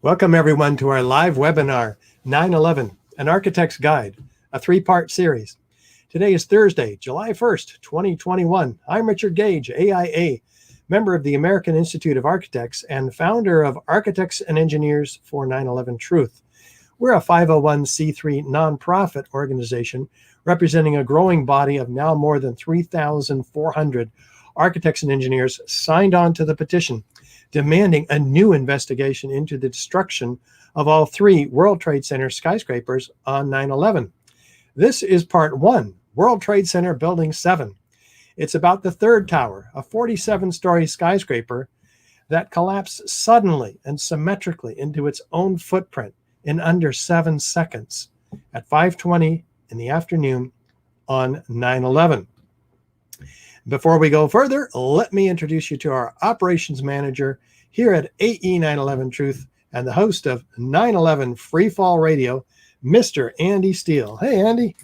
Welcome everyone to our live webinar, 9/11, An Architect's Guide, a three-part series. Today is Thursday, July 1st, 2021. I'm Richard Gage, AIA, member of the American Institute of Architects and founder of Architects and Engineers for 9/11 Truth. We're a 501c3 nonprofit organization representing a growing body of now more than 3,400 architects and engineers signed on to the petition, demanding a new investigation into the destruction of all three World Trade Center skyscrapers on 9/11. This is part one, World Trade Center Building 7. It's about the third tower, a 47-story skyscraper that collapsed suddenly and symmetrically into its own footprint in under 7 seconds at 5:20 in the afternoon on 9/11. Before we go further, let me introduce you to our operations manager here at AE 9/11 Truth and the host of 9/11 Freefall Radio, Mr. Andy Steele. Hey, Andy.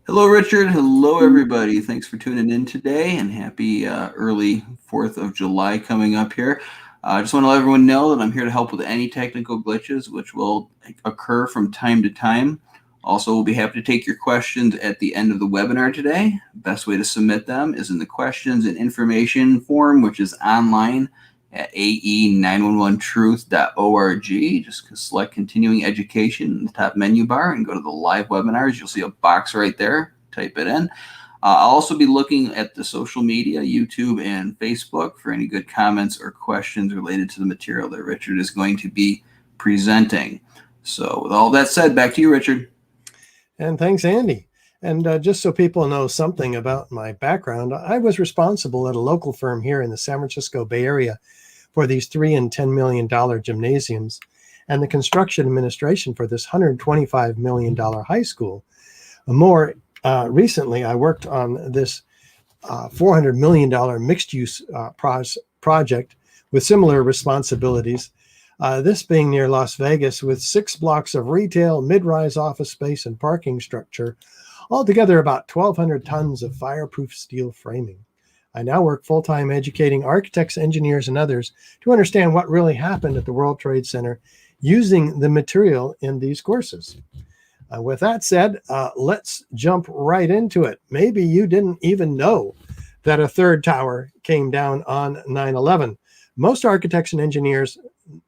Hello, Richard. Hello, everybody. Thanks for tuning in today, and happy early 4th of July coming up here. I just want to let everyone know that I'm here to help with any technical glitches, which will occur from time to time. Also, we'll be happy to take your questions at the end of the webinar today. Best way to submit them is in the questions and information form, which is online at ae911truth.org. Just select continuing education in the top menu bar and go to the live webinars. You'll see a box right there. Type it in. I'll also be looking at the social media, YouTube and Facebook, for any good comments or questions related to the material that Richard is going to be presenting. So with all that said, back to you, Richard. And thanks, Andy. And just so people know something about my background, I was responsible at a local firm here in the San Francisco Bay Area for these $3 and $10 million gymnasiums and the construction administration for this $125 million high school. More recently, I worked on this $400 million mixed-use project with similar responsibilities. This being near Las Vegas with 6 blocks of retail, mid-rise office space, and parking structure, altogether about 1,200 tons of fireproof steel framing. I now work full-time educating architects, engineers, and others to understand what really happened at the World Trade Center using the material in these courses. With that said, let's jump right into it. Maybe you didn't even know that a third tower came down on 9/11. Most architects and engineers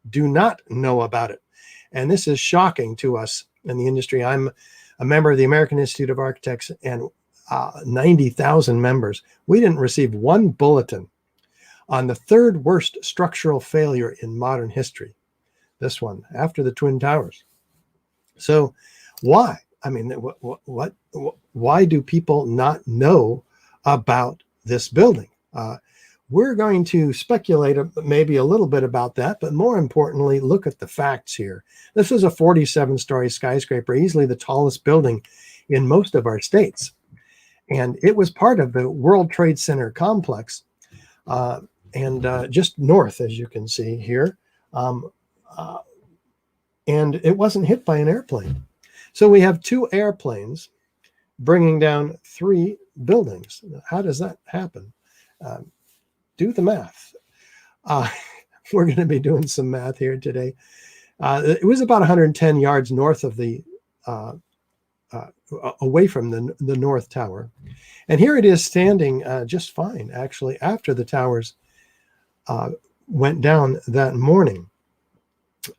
do not know about it. And this is shocking to us in the industry. I'm a member of the American Institute of Architects and 90,000 members. We didn't receive one bulletin on the third worst structural failure in modern history. This one, after the Twin Towers. So why? I mean, why do people not know about this building? We're going to speculate maybe a little bit about that, but more importantly, look at the facts here. This was a 47-story skyscraper, easily the tallest building in most of our states. And it was part of the World Trade Center complex, and just north, as you can see here. And it wasn't hit by an airplane. So we have 2 airplanes bringing down 3 buildings. How does that happen? Do the math. We're going to be doing some math here today. It was about 110 yards north of the, away from the North Tower. And here it is standing just fine, actually, after the towers went down that morning.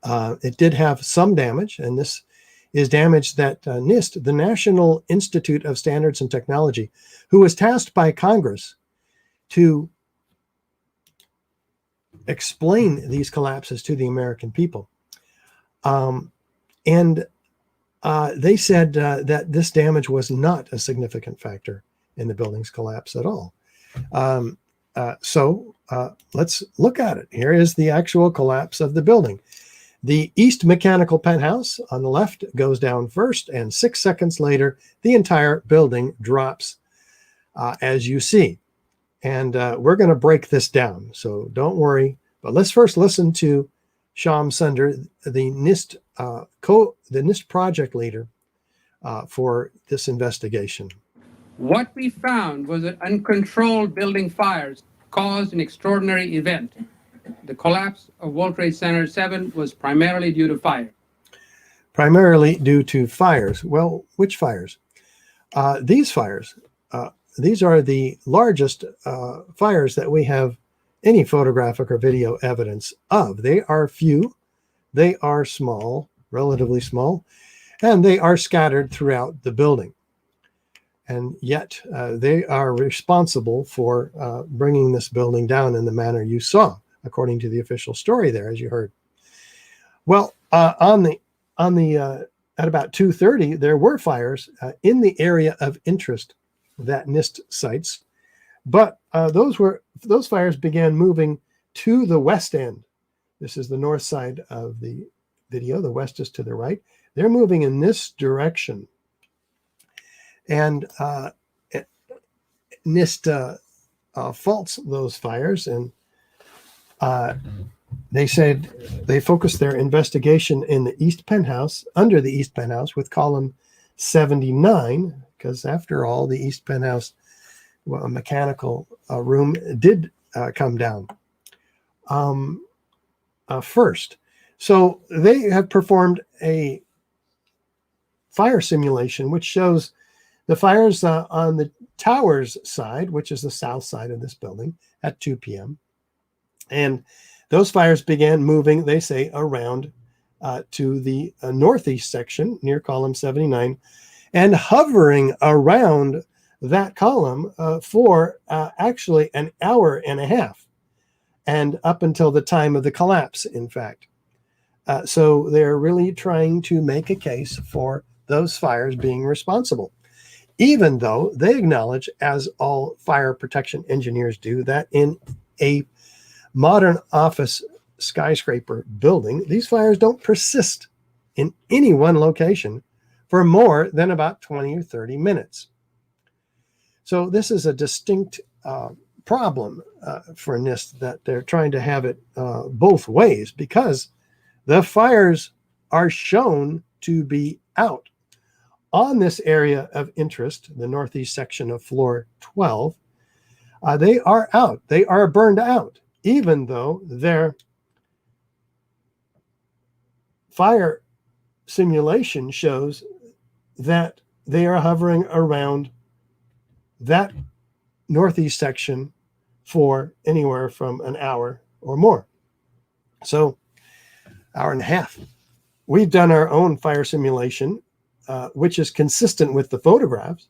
It did have some damage, and this is damage that NIST, the National Institute of Standards and Technology, who was tasked by Congress to explain these collapses to the American people. And they said that this damage was not a significant factor in the building's collapse at all. So let's look at it. Here is the actual collapse of the building. The east mechanical penthouse on the left goes down first, and 6 seconds later, the entire building drops, as you see. And we're going to break this down, so don't worry. But let's first listen to Shyam Sunder, the NIST project leader for this investigation. What we found was that uncontrolled building fires caused an extraordinary event. the collapse of World Trade Center 7 was primarily due to fire? Primarily due to fires. Well, which fires? These fires. These are the largest fires that we have any photographic or video evidence of. They are few, they are small, relatively small, and they are scattered throughout the building. And yet they are responsible for bringing this building down in the manner you saw, according to the official story there, as you heard. Well, at about 2:30, there were fires in the area of interest that NIST cites, but those fires began moving to the west end. This is the north side of the video. The west is to the right. They're moving in this direction, and NIST faults those fires, and they said they focused their investigation in the east penthouse, under the east penthouse, with column 79, because after all, the east penthouse mechanical room did come down first. So they have performed a fire simulation which shows the fires on the tower's side, which is the south side of this building, at 2 p.m. And those fires began moving, they say, around to the northeast section near column 79 and hovering around that column for actually an hour and a half, and up until the time of the collapse, in fact. So they're really trying to make a case for those fires being responsible, even though they acknowledge, as all fire protection engineers do, that in a modern office skyscraper building, these fires don't persist in any one location for more than about 20 or 30 minutes. So this is a distinct problem for NIST, that they're trying to have it both ways, because the fires are shown to be out on this area of interest, the northeast section of floor 12. They are out. They are burned out, even though their fire simulation shows that they are hovering around that northeast section for anywhere from an hour or more. So, hour and a half. We've done our own fire simulation, which is consistent with the photographs,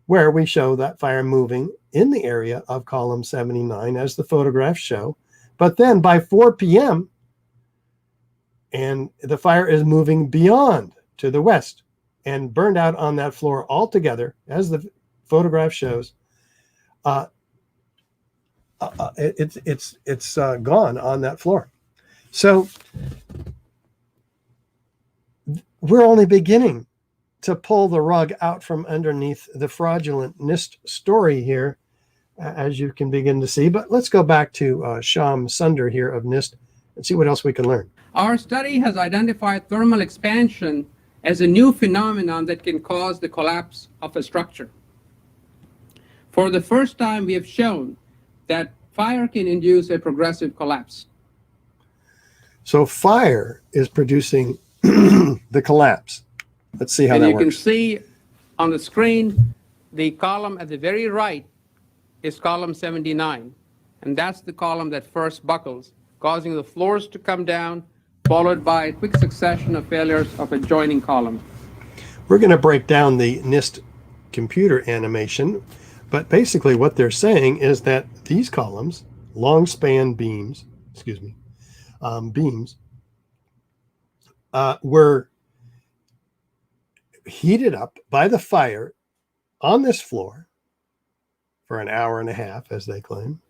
where we show that fire moving in the area of column 79, as the photographs show. But then by 4 p.m., and the fire is moving beyond to the west and burned out on that floor altogether, as the photograph shows. It's gone on that floor. So we're only beginning to pull the rug out from underneath the fraudulent NIST story here, as you can begin to see. But let's go back to Sham Sunder here of NIST and see what else we can learn. Our study has identified thermal expansion as a new phenomenon that can cause the collapse of a structure. For the first time, we have shown that fire can induce a progressive collapse. So fire is producing the collapse. Let's see how that works. And you can see on the screen, the column at the very right is column 79. And that's the column that first buckles, causing the floors to come down, followed by a quick succession of failures of adjoining columns. We're going to break down the NIST computer animation, but basically what they're saying is that these columns, long span beams, were heated up by the fire on this floor for an hour and a half, as they claim,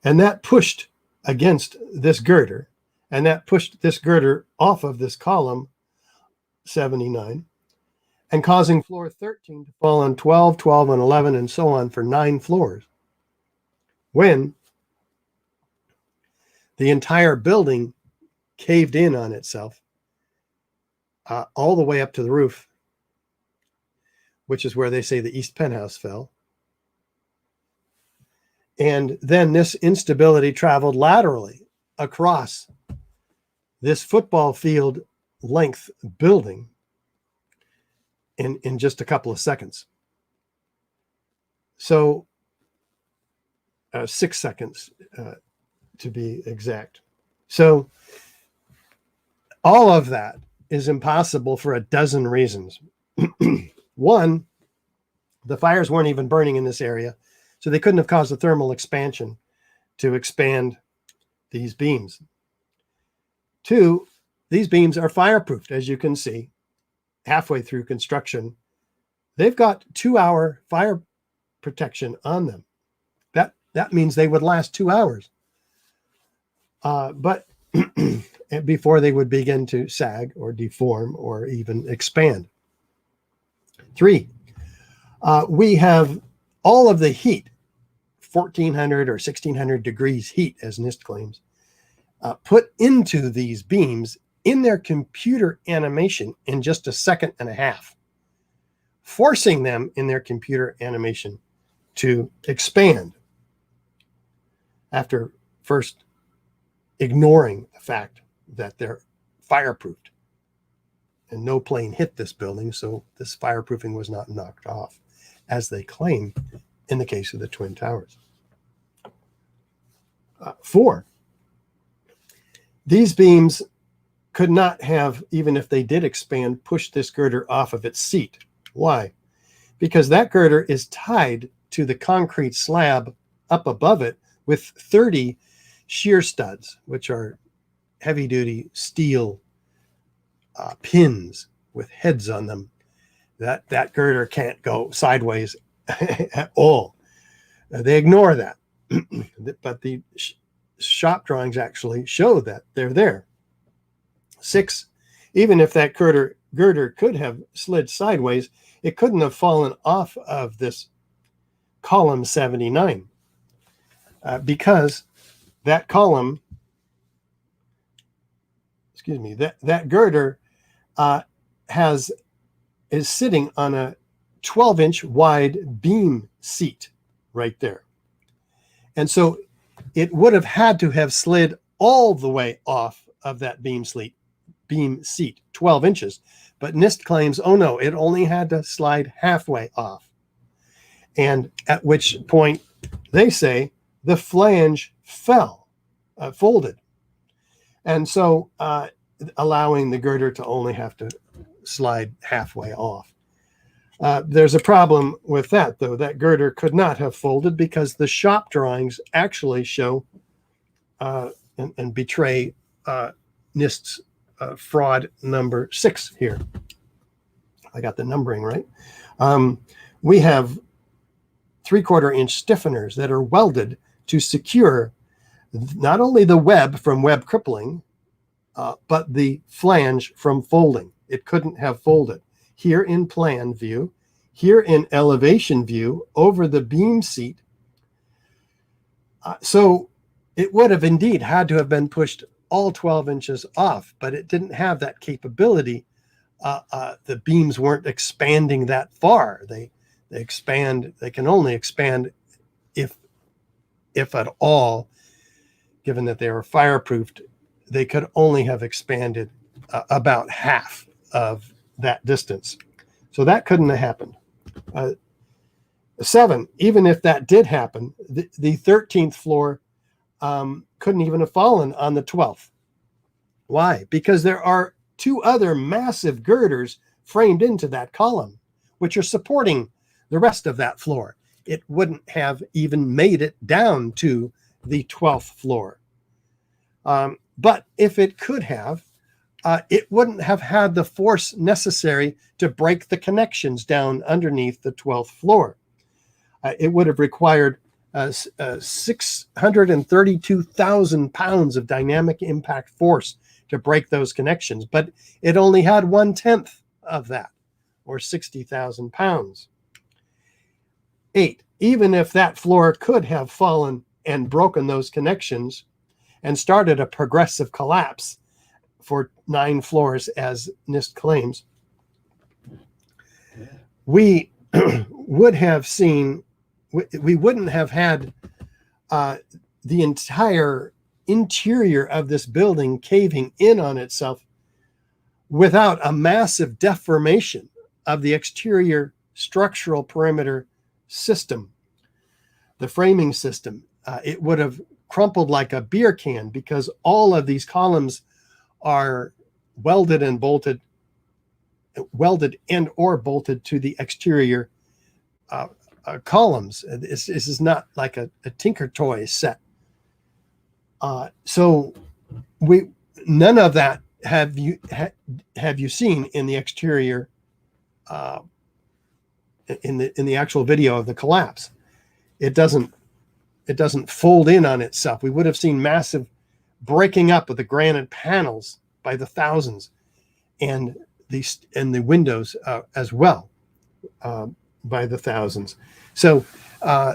and that pushed against this girder, and that pushed this girder off of this column 79, and causing floor 13 to fall on 12, 12, and 11, and so on for 9 floors, when the entire building caved in on itself all the way up to the roof, which is where they say the east penthouse fell. And then this instability traveled laterally across this football field length building in just a couple of seconds. So 6 seconds to be exact. So all of that is impossible for a dozen reasons. One, the fires weren't even burning in this area, so they couldn't have caused a thermal expansion to expand these beams. Two, these beams are fireproofed, as you can see, halfway through construction. They've got 2-hour fire protection on them. That means they would last 2 hours. But before they would begin to sag or deform or even expand. Three, we have all of the heat, 1400 or 1600 degrees heat, as NIST claims, put into these beams in their computer animation in just a second and a half, forcing them in their computer animation to expand after first ignoring the fact that they're fireproofed. And no plane hit this building, so this fireproofing was not knocked off, as they claim in the case of the Twin Towers. 4, these beams could not have, even if they did expand, pushed this girder off of its seat. Why? Because that girder is tied to the concrete slab up above it with 30 shear studs, which are heavy-duty steel pins with heads on them. That girder can't go sideways at all. They ignore that. But the shop drawings actually show that they're there. 6, even if that girder could have slid sideways, it couldn't have fallen off of this column 79 because that column, that girder is sitting on a 12-inch wide beam seat right there. And so it would have had to have slid all the way off of that beam seat, 12 inches. But NIST claims, oh no, it only had to slide halfway off. And at which point they say the flange folded. And so allowing the girder to only have to slide halfway off. There's a problem with that, though. That girder could not have folded because the shop drawings actually show and betray NIST's fraud number 6 here. I got the numbering right. We have 3/4-inch stiffeners that are welded to secure not only the web from web crippling, but the flange from folding. It couldn't have folded. Here in plan view, here in elevation view over the beam seat. So it would have indeed had to have been pushed all 12 inches off, but it didn't have that capability. The beams weren't expanding that far. They can only expand if at all, given that they were fireproofed, they could only have expanded about half of that distance. So that couldn't have happened. 7, even if that did happen, the 13th floor couldn't even have fallen on the 12th. Why? Because there are 2 other massive girders framed into that column, which are supporting the rest of that floor. It wouldn't have even made it down to the 12th floor. But if it could have, it wouldn't have had the force necessary to break the connections down underneath the 12th floor. It would have required 632,000 pounds of dynamic impact force to break those connections, but it only had 1/10 of that, or 60,000 pounds. 8, even if that floor could have fallen and broken those connections and started a progressive collapse for 9 floors, as NIST claims, we wouldn't have had the entire interior of this building caving in on itself without a massive deformation of the exterior structural perimeter system, the framing system. It would have crumpled like a beer can because all of these columns are welded and or bolted to the exterior columns. This is not like a Tinker Toy set. So none of that have you seen in the exterior in the actual video of the collapse. It doesn't fold in on itself. We would have seen massive breaking up of the granite panels by the thousands, and the windows as well by the thousands. So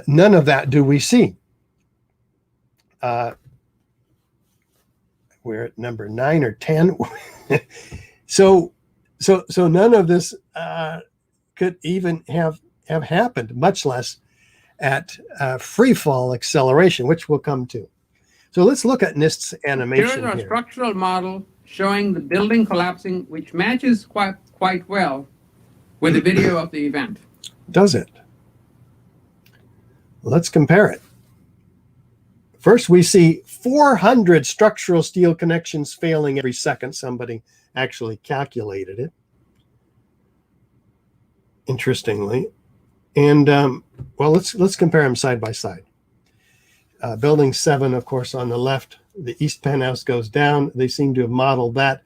none of that do we see. We're at number 9 or 10. So none of this could even have happened, much less at free fall acceleration, which we'll come to. So let's look at NIST's animation Here's our here. structural model showing the building collapsing, which matches quite well with the video of the event. Does it? Let's compare it. First, we see 400 structural steel connections failing every second. Somebody actually calculated it, interestingly. And well, let's compare them side by side. Building 7, of course, on the left, the east penthouse goes down. They seem to have modeled that,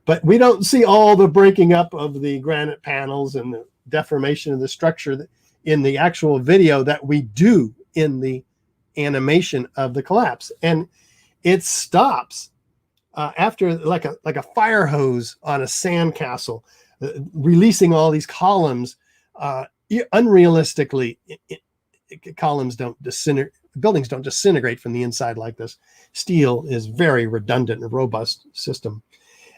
but we don't see all the breaking up of the granite panels and the deformation of the structure in the actual video that we do in the animation of the collapse. And it stops after like a fire hose on a sandcastle, releasing all these columns. Unrealistically, columns don't disintegrate. Buildings don't disintegrate from the inside like this. Steel is very redundant and robust system.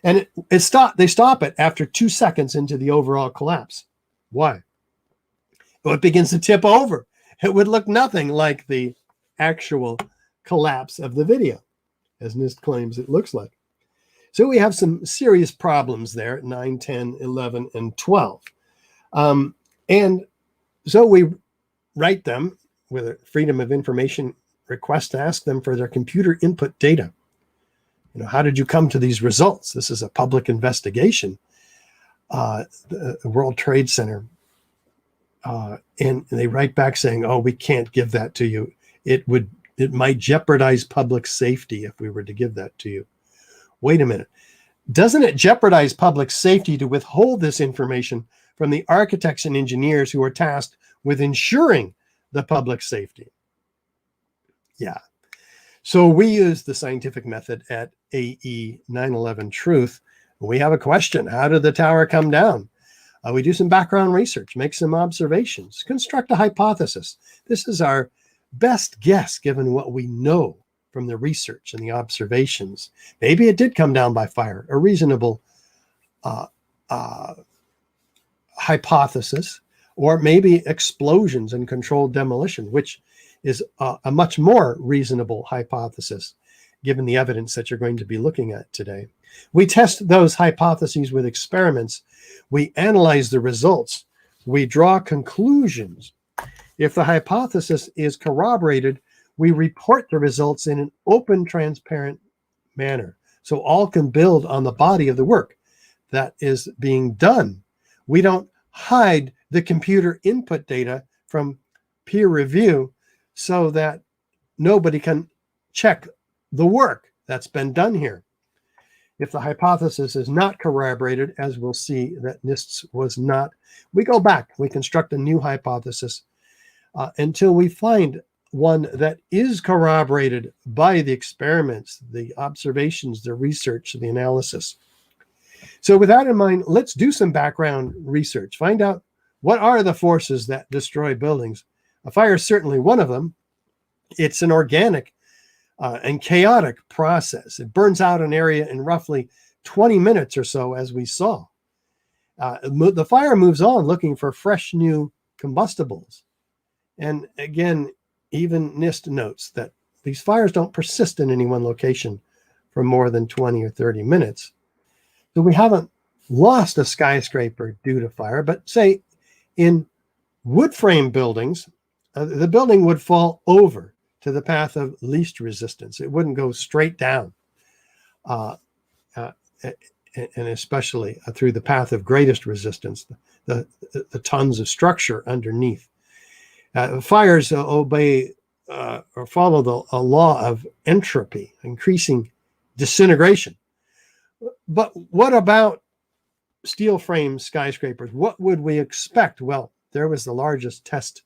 And they stop it after 2 seconds into the overall collapse. Why? Well, it begins to tip over. It would look nothing like the actual collapse of the video, as NIST claims it looks like. So we have some serious problems there at 9, 10, 11, and 12. And so we write them with a Freedom of Information request to ask them for their computer input data. How did you come to these results? This is a public investigation. The World Trade Center. And they write back saying, oh, we can't give that to you. It might jeopardize public safety if we were to give that to you. Wait a minute. Doesn't it jeopardize public safety to withhold this information from the architects and engineers who are tasked with ensuring the public safety? Yeah. So we use the scientific method at AE 911 Truth. We have a question. How did the tower come down? We do some background research, make some observations, construct a hypothesis. This is our best guess given what we know from the research and the observations. Maybe it did come down by fire, a reasonable hypothesis, or maybe explosions and controlled demolition, which is a much more reasonable hypothesis, given the evidence that you're going to be looking at today. We test those hypotheses with experiments. We analyze the results. We draw conclusions. If the hypothesis is corroborated, we report the results in an open, transparent manner, so all can build on the body of the work that is being done. We don't hide the computer input data from peer review so that nobody can check the work that's been done here. If the hypothesis is not corroborated, as we'll see that NIST's was not, we go back, we construct a new hypothesis until we find one that is corroborated by the experiments, the observations, the research, the analysis. So with that in mind, let's do some background research. Find out what are the forces that destroy buildings. A fire is certainly one of them. It's an organic and chaotic process. It burns out an area in roughly 20 minutes or so, as we saw. The fire moves on looking for fresh new combustibles. And again, even NIST notes that these fires don't persist in any one location for more than 20 or 30 minutes. So we haven't lost a skyscraper due to fire, but say in wood frame buildings, the building would fall over to the path of least resistance. It wouldn't go straight down, and especially through the path of greatest resistance, the tons of structure underneath. Fires obey or follow a law of entropy, increasing disintegration. But what about steel frame skyscrapers? What would we expect? Well, there was the largest test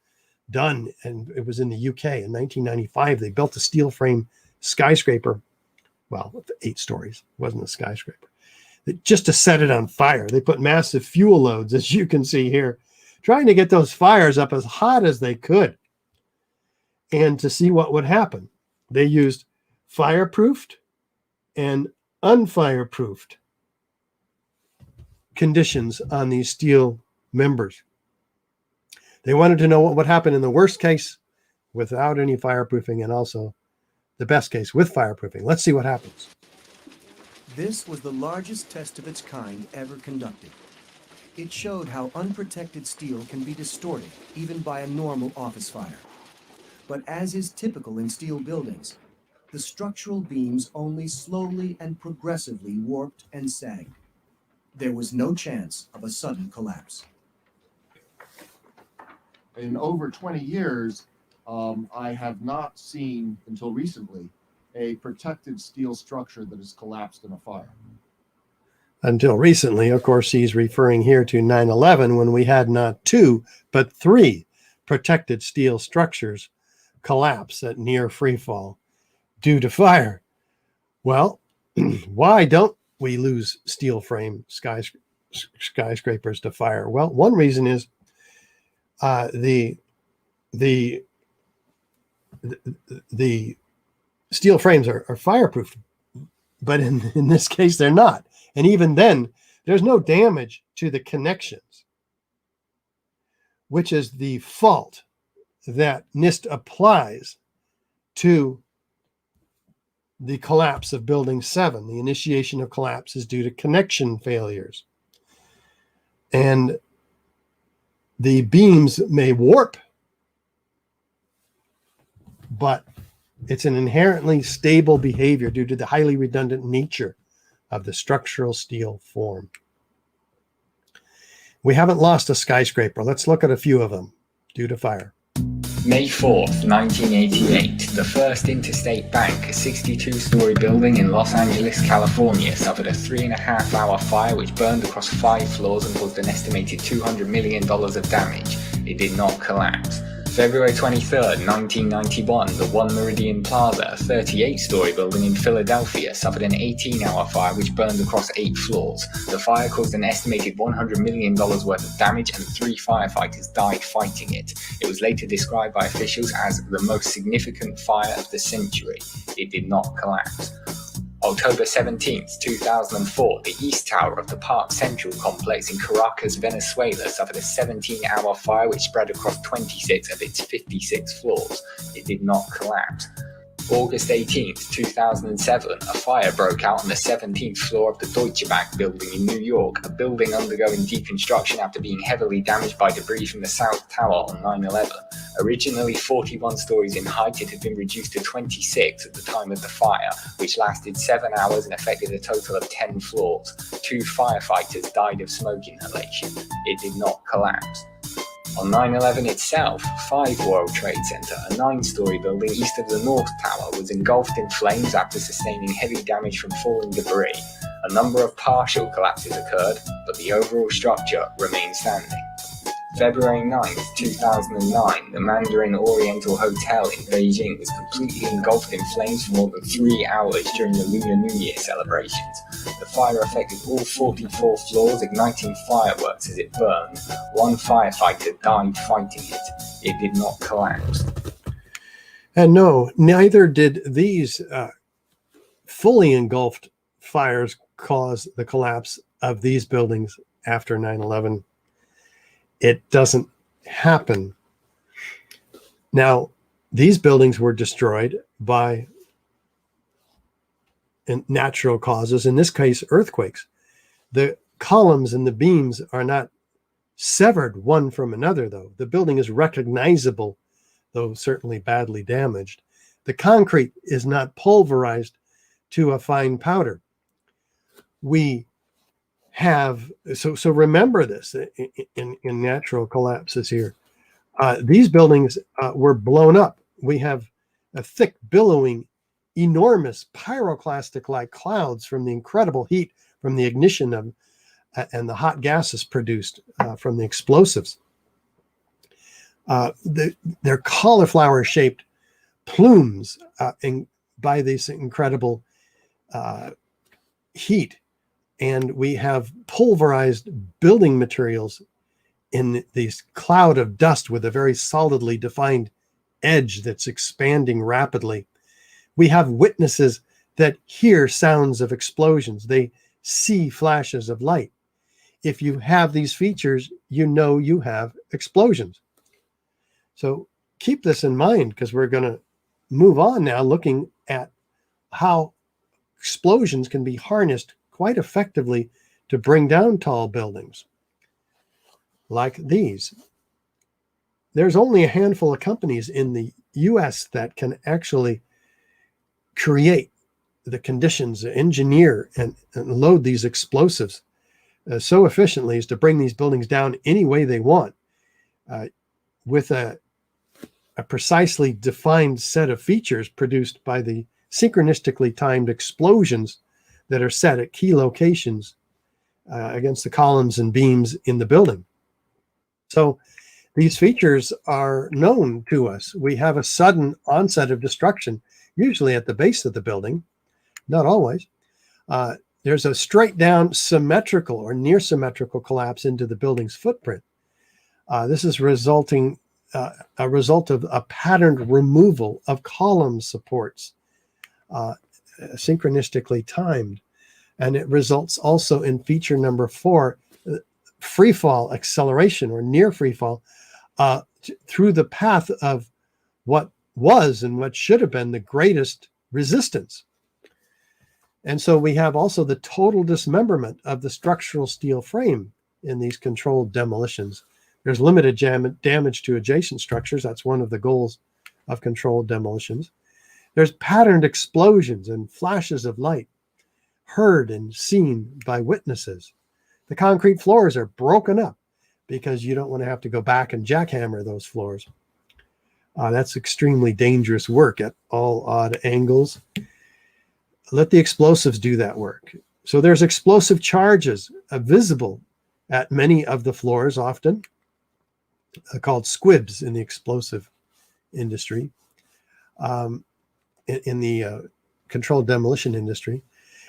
done, and it was in the UK in 1995. They built a steel frame skyscraper, well, 8 stories, it wasn't a skyscraper, just to set it on fire. They put massive fuel loads, as you can see here, trying to get those fires up as hot as they could. And to see what would happen, they used fireproofed and unfireproofed conditions on these steel members. They wanted to know what would happen in the worst case without any fireproofing, and also the best case with fireproofing. Let's see what happens. This was the largest test of its kind ever conducted. It showed how unprotected steel can be distorted even by a normal office fire. But as is typical in steel buildings, the structural beams only slowly and progressively warped and sagged. There was no chance of a sudden collapse. In over 20 years, I have not seen, until recently, a protected steel structure that has collapsed in a fire. Until recently, of course, he's referring here to 9/11, when we had not 2, but 3 protected steel structures collapse at near free fall due to fire. Well, why don't we lose steel frame skyscrapers to fire? Well, one reason is the steel frames are fireproof, but in this case they're not. And even then, there's no damage to the connections, which is the fault that NIST applies to the collapse of Building 7. The initiation of collapse is due to connection failures. And the beams may warp, but it's an inherently stable behavior due to the highly redundant nature of the structural steel form. We haven't lost a skyscraper. Let's look at a few of them due to fire. May 4th, 1988, the First Interstate Bank, a 62-story building in Los Angeles, California, suffered a 3.5-hour fire which burned across 5 floors and caused an estimated $200 million of damage. It did not collapse. February 23rd, 1991, the One Meridian Plaza, a 38-story building in Philadelphia, suffered an 18-hour fire which burned across 8 floors. The fire caused an estimated $100 million worth of damage, and 3 firefighters died fighting it. It was later described by officials as the most significant fire of the century. It did not collapse. October 17, 2004, the East Tower of the Park Central complex in Caracas, Venezuela, suffered a 17-hour fire which spread across 26 of its 56 floors. It did not collapse. August 18, 2007, a fire broke out on the 17th floor of the Deutsche Bank building in New York, a building undergoing deconstruction after being heavily damaged by debris from the South Tower on 9/11. Originally 41 stories in height, it had been reduced to 26 at the time of the fire, which lasted 7 hours and affected a total of 10 floors. 2 firefighters died of smoke inhalation. It did not collapse. On 9/11 itself, 5 World Trade Center, a 9-story building east of the North Tower, was engulfed in flames after sustaining heavy damage from falling debris. A number of partial collapses occurred, but the overall structure remained standing. February 9, 2009, the Mandarin Oriental Hotel in Beijing was completely engulfed in flames for more than 3 hours during the Lunar New Year celebrations. The fire affected all 44 floors, igniting fireworks as it burned. 1 firefighter died fighting it. It did not collapse. And no, neither did these fully engulfed fires cause the collapse of these buildings after 9/11. It doesn't happen. Now, these buildings were destroyed by natural causes, in this case, earthquakes. The columns and the beams are not severed one from another, though. The building is recognizable, though certainly badly damaged. The concrete is not pulverized to a fine powder. We have, so remember this in natural collapses here. These buildings were blown up. We have a thick, billowing, enormous pyroclastic-like clouds from the incredible heat from the ignition of and the hot gases produced from the explosives. They're cauliflower-shaped plumes by this incredible heat. And we have pulverized building materials in this cloud of dust with a very solidly defined edge that's expanding rapidly. We have witnesses that hear sounds of explosions. They see flashes of light. If you have these features, you know you have explosions. So keep this in mind, because we're going to move on now looking at how explosions can be harnessed quite effectively to bring down tall buildings like these. There's only a handful of companies in the US that can actually create the conditions, engineer and load these explosives so efficiently as to bring these buildings down any way they want with a precisely defined set of features produced by the synchronistically timed explosions that are set at key locations against the columns and beams in the building. So these features are known to us. We have a sudden onset of destruction, usually at the base of the building, not always. There's a straight down symmetrical or near symmetrical collapse into the building's footprint. This is a result of a patterned removal of column supports, synchronistically timed. And it results also in feature number 4, free fall acceleration or near free fall through the path of what was and what should have been the greatest resistance. And so we have also the total dismemberment of the structural steel frame in these controlled demolitions. There's limited damage to adjacent structures. That's one of the goals of controlled demolitions. There's patterned explosions and flashes of light heard and seen by witnesses. The concrete floors are broken up because you don't want to have to go back and jackhammer those floors. That's extremely dangerous work at all odd angles. Let the explosives do that work. So there's explosive charges visible at many of the floors, often called squibs in the explosive industry, in the controlled demolition industry.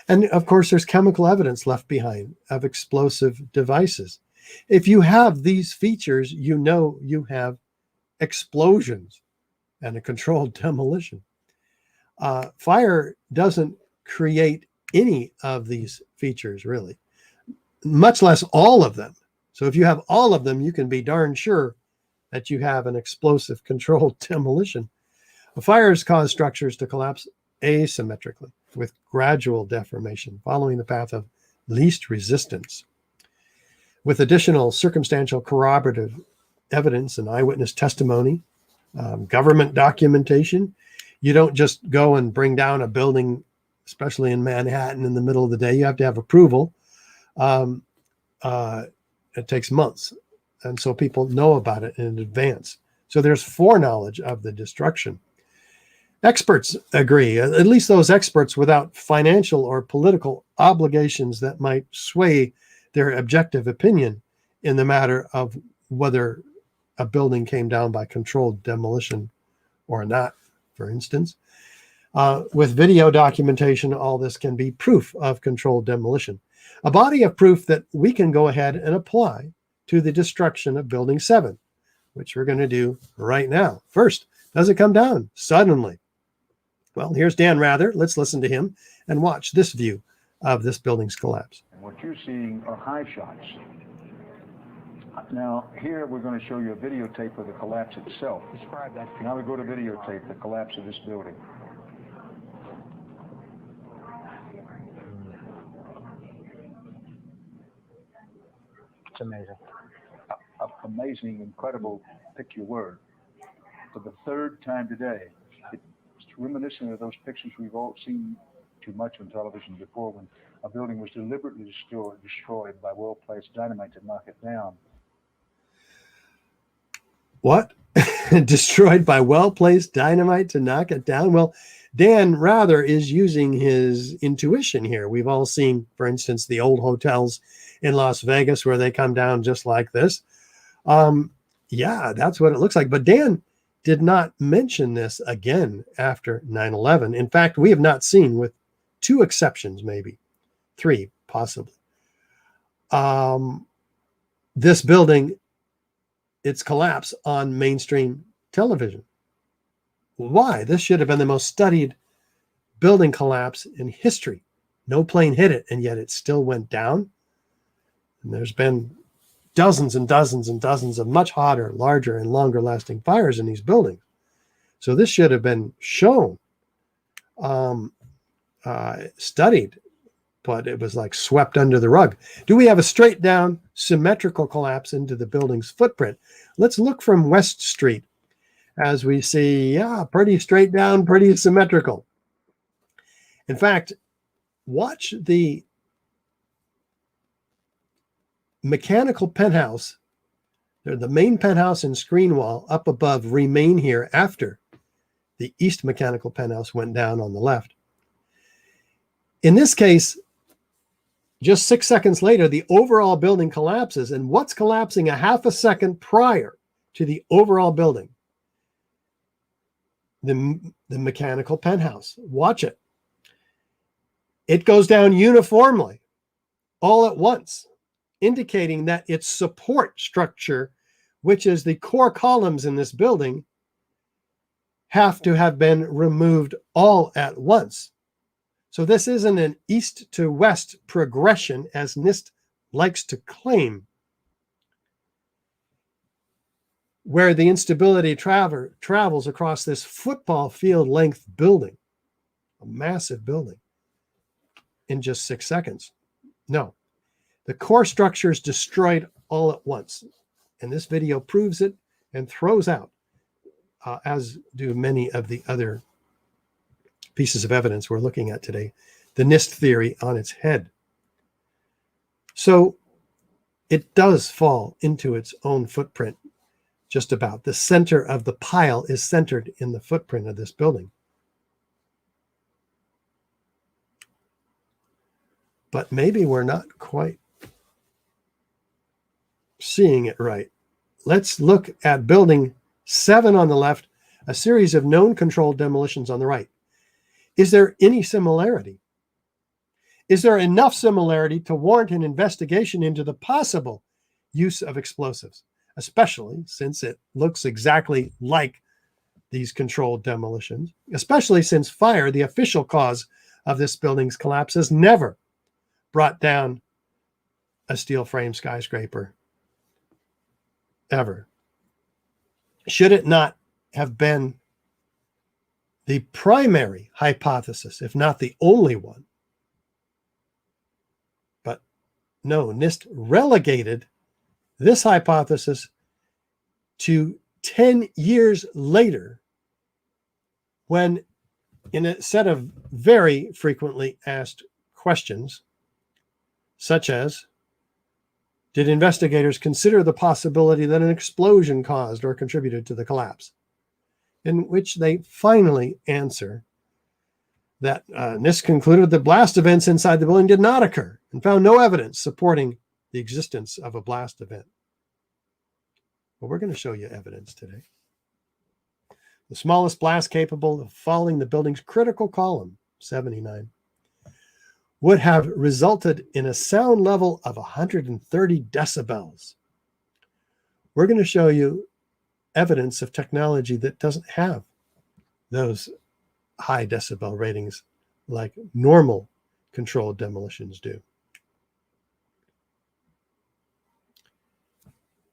And of course, there's chemical evidence left behind of explosive devices. If you have these features, you know you have explosions and a controlled demolition. Fire doesn't create any of these features, really, much less all of them. So if you have all of them, you can be darn sure that you have an explosive controlled demolition. Fires cause structures to collapse asymmetrically with gradual deformation, following the path of least resistance. With additional circumstantial corroborative evidence and eyewitness testimony, government documentation, you don't just go and bring down a building, especially in Manhattan in the middle of the day. You have to have approval. It takes months. And so people know about it in advance. So there's foreknowledge of the destruction. Experts agree, at least those experts without financial or political obligations that might sway their objective opinion in the matter of whether a building came down by controlled demolition or not, for instance. With video documentation, all this can be proof of controlled demolition, a body of proof that we can go ahead and apply to the destruction of Building 7, which we're going to do right now. First, does it come down suddenly? Well, here's Dan Rather. Let's listen to him and watch this view of this building's collapse. And what you're seeing are high shots. Now, here we're going to show you a videotape of the collapse itself. Describe that. Now we go to videotape the collapse of this building. It's amazing. Amazing, incredible, pick your word. For the third time today, it's reminiscent of those pictures we've all seen too much on television before, when a building was deliberately destroyed by well-placed dynamite to knock it down. What? Destroyed by well-placed dynamite to knock it down? Well, Dan Rather is using his intuition here. We've all seen, for instance, the old hotels in Las Vegas where they come down just like this. Yeah, that's what it looks like. But Dan did not mention this again after 9/11. In fact, we have not seen, with two exceptions, maybe three, possibly, this building, its collapse on mainstream television. Why? This should have been the most studied building collapse in history. No plane hit it, and yet it still went down. And there's been dozens and dozens and dozens of much hotter, larger, and longer lasting fires in these buildings. So this should have been shown, studied, but it was like swept under the rug. Do we have a straight down symmetrical collapse into the building's footprint? Let's look from West Street as we see, yeah, pretty straight down, pretty symmetrical. In fact, watch the mechanical penthouse, the main penthouse and screen wall up above remain here after the east mechanical penthouse went down on the left. In this case, just 6 seconds later, the overall building collapses. And what's collapsing a half a second prior to the overall building? The mechanical penthouse. Watch it. It goes down uniformly, all at once, indicating that its support structure, which is the core columns in this building, have to have been removed all at once. So this isn't an east to west progression, as NIST likes to claim, where the instability travels across this football field length building, a massive building, in just 6 seconds. No, the core structure is destroyed all at once. And this video proves it and throws out, as do many of the other pieces of evidence we're looking at today, the NIST theory on its head. So it does fall into its own footprint, just about. The center of the pile is centered in the footprint of this building. But maybe we're not quite seeing it right. Let's look at building 7 on the left, a series of known controlled demolitions on the right. Is there any similarity? Is there enough similarity to warrant an investigation into the possible use of explosives, especially since it looks exactly like these controlled demolitions, especially since fire, the official cause of this building's collapse, has never brought down a steel frame skyscraper, ever? Should it not have been the primary hypothesis, if not the only one? But no, NIST relegated this hypothesis to 10 years later, when, in a set of very frequently asked questions, such as, did investigators consider the possibility that an explosion caused or contributed to the collapse? In which they finally answer that NIST concluded that blast events inside the building did not occur and found no evidence supporting the existence of a blast event. Well, we're going to show you evidence today. The smallest blast capable of falling the building's critical column, 79, would have resulted in a sound level of 130 decibels. We're going to show you evidence of technology that doesn't have those high decibel ratings like normal controlled demolitions do.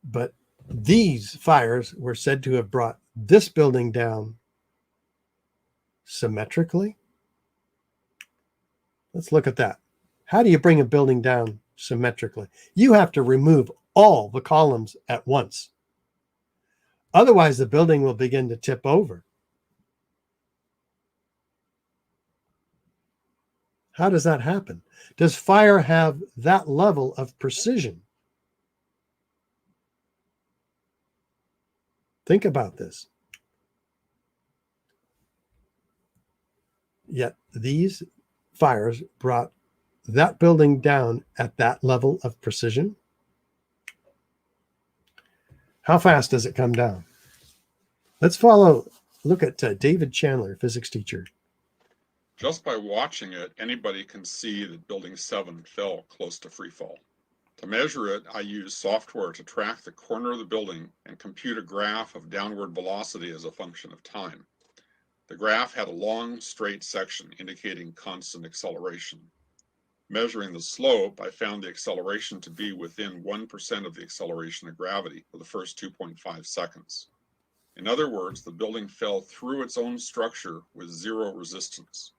But these fires were said to have brought this building down symmetrically. Let's look at that. How do you bring a building down symmetrically? You have to remove all the columns at once. Otherwise, the building will begin to tip over. How does that happen? Does fire have that level of precision? Think about this. Yet these fires brought that building down at that level of precision. How fast does it come down? Let's look at David Chandler, physics teacher. Just by watching it, anybody can see that Building 7 fell close to free fall. To measure it, I used software to track the corner of the building and compute a graph of downward velocity as a function of time. The graph had a long, straight section indicating constant acceleration. Measuring the slope, I found the acceleration to be within 1% of the acceleration of gravity for the first 2.5 seconds. In other words, the building fell through its own structure with zero resistance.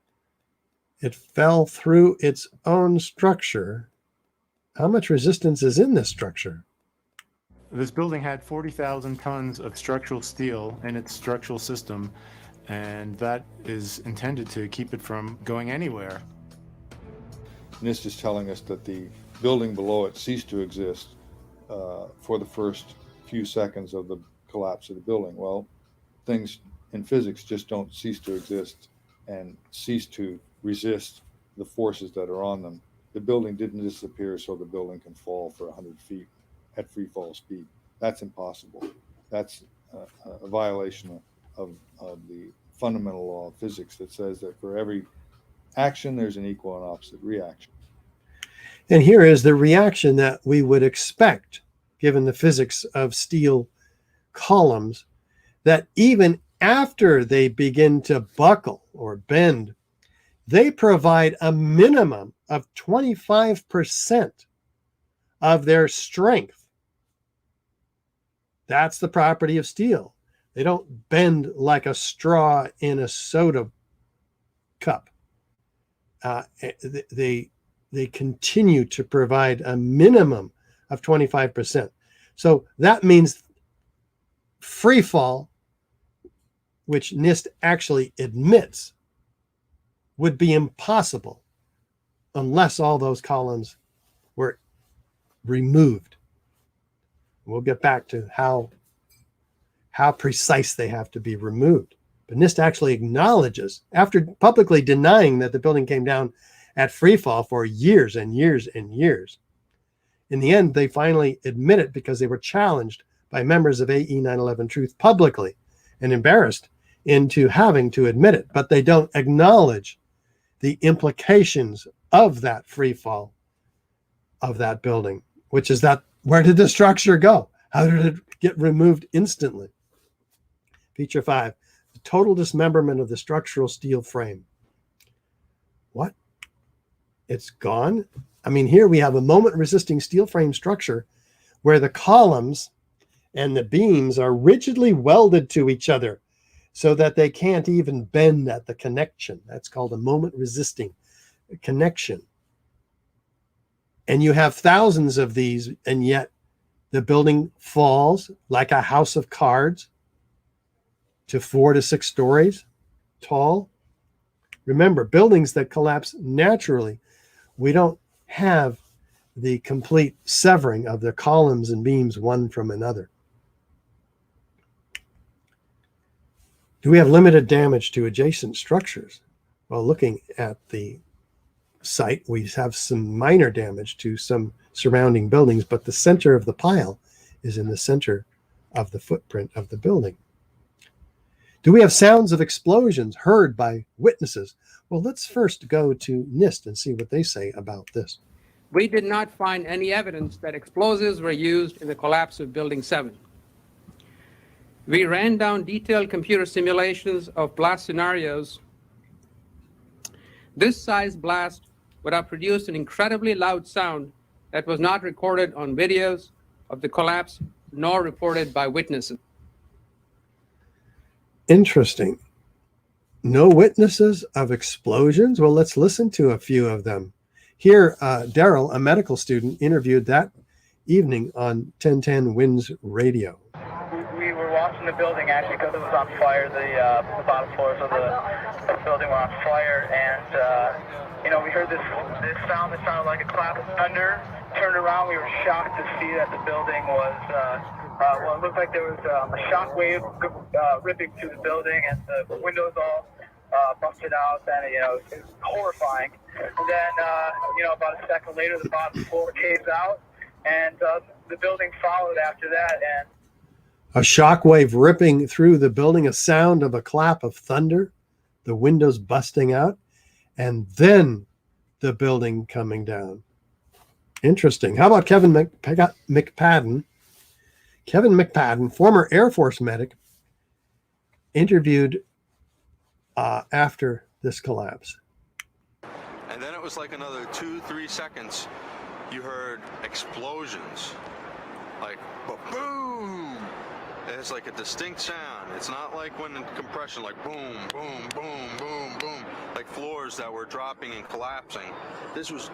It fell through its own structure. How much resistance is in this structure? This building had 40,000 tons of structural steel in its structural system, and that is intended to keep it from going anywhere. NIST is telling us that the building below it ceased to exist for the first few seconds of the collapse of the building. Well, things in physics just don't cease to exist and cease to resist the forces that are on them. The building didn't disappear so the building can fall for 100 feet at free fall speed. That's impossible. That's a violation of the fundamental law of physics that says that for every action, there's an equal and opposite reaction. And here is the reaction that we would expect, given the physics of steel columns, that even after they begin to buckle or bend, they provide a minimum of 25% of their strength. That's the property of steel. They don't bend like a straw in a soda cup. They continue to provide a minimum of 25%. So that means free fall, which NIST actually admits would be impossible unless all those columns were removed. We'll get back to how precise they have to be removed. But NIST actually acknowledges, after publicly denying that the building came down at free fall for years and years and years, in the end, they finally admit it because they were challenged by members of AE 9/11 Truth publicly and embarrassed into having to admit it. But they don't acknowledge the implications of that free fall of that building, which is that where did the structure go? How did it get removed instantly? Feature 5, the total dismemberment of the structural steel frame. What? It's gone? I mean, here we have a moment resisting steel frame structure where the columns and the beams are rigidly welded to each other so that they can't even bend at the connection. That's called a moment resisting connection. And you have thousands of these, and yet the building falls like a house of cards to 4 to 6 stories tall. Remember, buildings that collapse naturally, we don't have the complete severing of the columns and beams one from another. Do we have limited damage to adjacent structures? Well, looking at the site, we have some minor damage to some surrounding buildings, but the center of the pile is in the center of the footprint of the building. Do we have sounds of explosions heard by witnesses? Well, let's first go to NIST and see what they say about this. We did not find any evidence that explosives were used in the collapse of Building 7. We ran down detailed computer simulations of blast scenarios. This size blast would have produced an incredibly loud sound that was not recorded on videos of the collapse nor reported by witnesses. Interesting. No witnesses of explosions? Well, let's listen to a few of them. Here, Daryl, a medical student, interviewed that evening on 1010 Winds Radio. We were watching the building actually because it was on fire. The bottom floors of the building were on fire, and we heard this sound that sounded like a clap of thunder. Turned around, we were shocked to see that the building was it looked like there was a shock wave ripping through the building, and the windows all busted out, and it was horrifying. And then about a second later, the bottom floor caves out, and the building followed after that. And a shockwave ripping through the building, a sound of a clap of thunder, the windows busting out, and then the building coming down. Interesting. How about Kevin McPadden? Kevin McPadden, former Air Force medic, interviewed after this collapse. And then it was like another 2-3 seconds. You heard explosions, like boom. It's like a distinct sound. It's not like when in compression, like boom, boom, boom, boom, boom, like floors that were dropping and collapsing. This was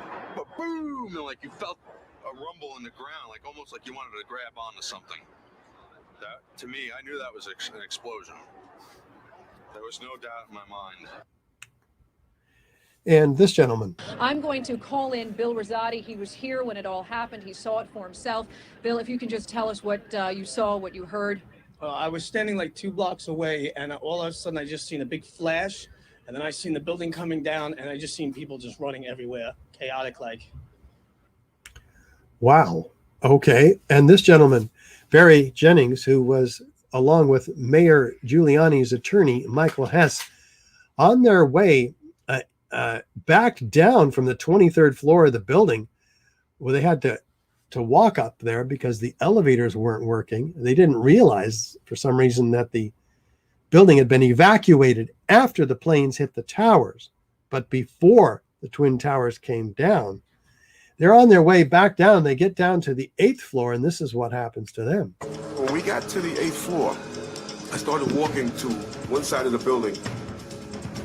boom, and like you felt a rumble in the ground, like almost like you wanted to grab onto something. That, to me, I knew that was an explosion. There was no doubt in my mind. And this gentleman. I'm going to call in Bill Rizzotti. He was here when it all happened. He saw it for himself. Bill, if you can just tell us what you saw, what you heard. I was standing like 2 blocks away, and all of a sudden I just seen a big flash, and then I seen the building coming down, and I just seen people just running everywhere, chaotic like. Wow. Okay. And this gentleman, Barry Jennings, who was along with Mayor Giuliani's attorney, Michael Hess, on their way back down from the 23rd floor of the building, where they had to walk up there because the elevators weren't working. They didn't realize for some reason that the building had been evacuated after the planes hit the towers, but before the Twin Towers came down. They're on their way back down. They get down to the 8th floor, and this is what happens to them. When we got to the 8th floor, I started walking to one side of the building.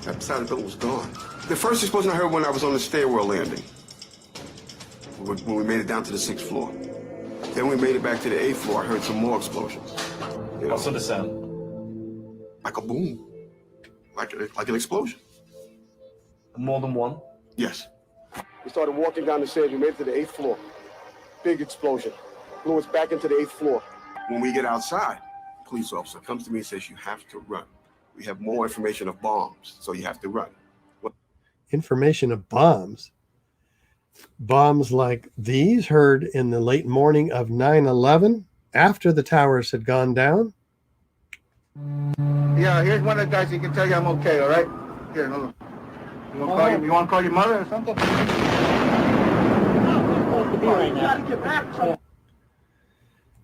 That side of the building was gone. The first explosion I heard when I was on the stairwell landing, when we made it down to the 6th floor. Then we made it back to the 8th floor. I heard some more explosions. What sort of sound? Like a boom, like an explosion. More than one? Yes. We started walking down the stairs. We made it to the 8th floor. Big explosion. Blew us back into the 8th floor. When we get outside, a police officer comes to me and says, you have to run. We have more information of bombs, so you have to run. Information of bombs. Bombs like these heard in the late morning of 9/11 after the towers had gone down. Yeah, here's one of the guys who can tell you I'm okay, all right? Here, hold on. You want to call your mother or something?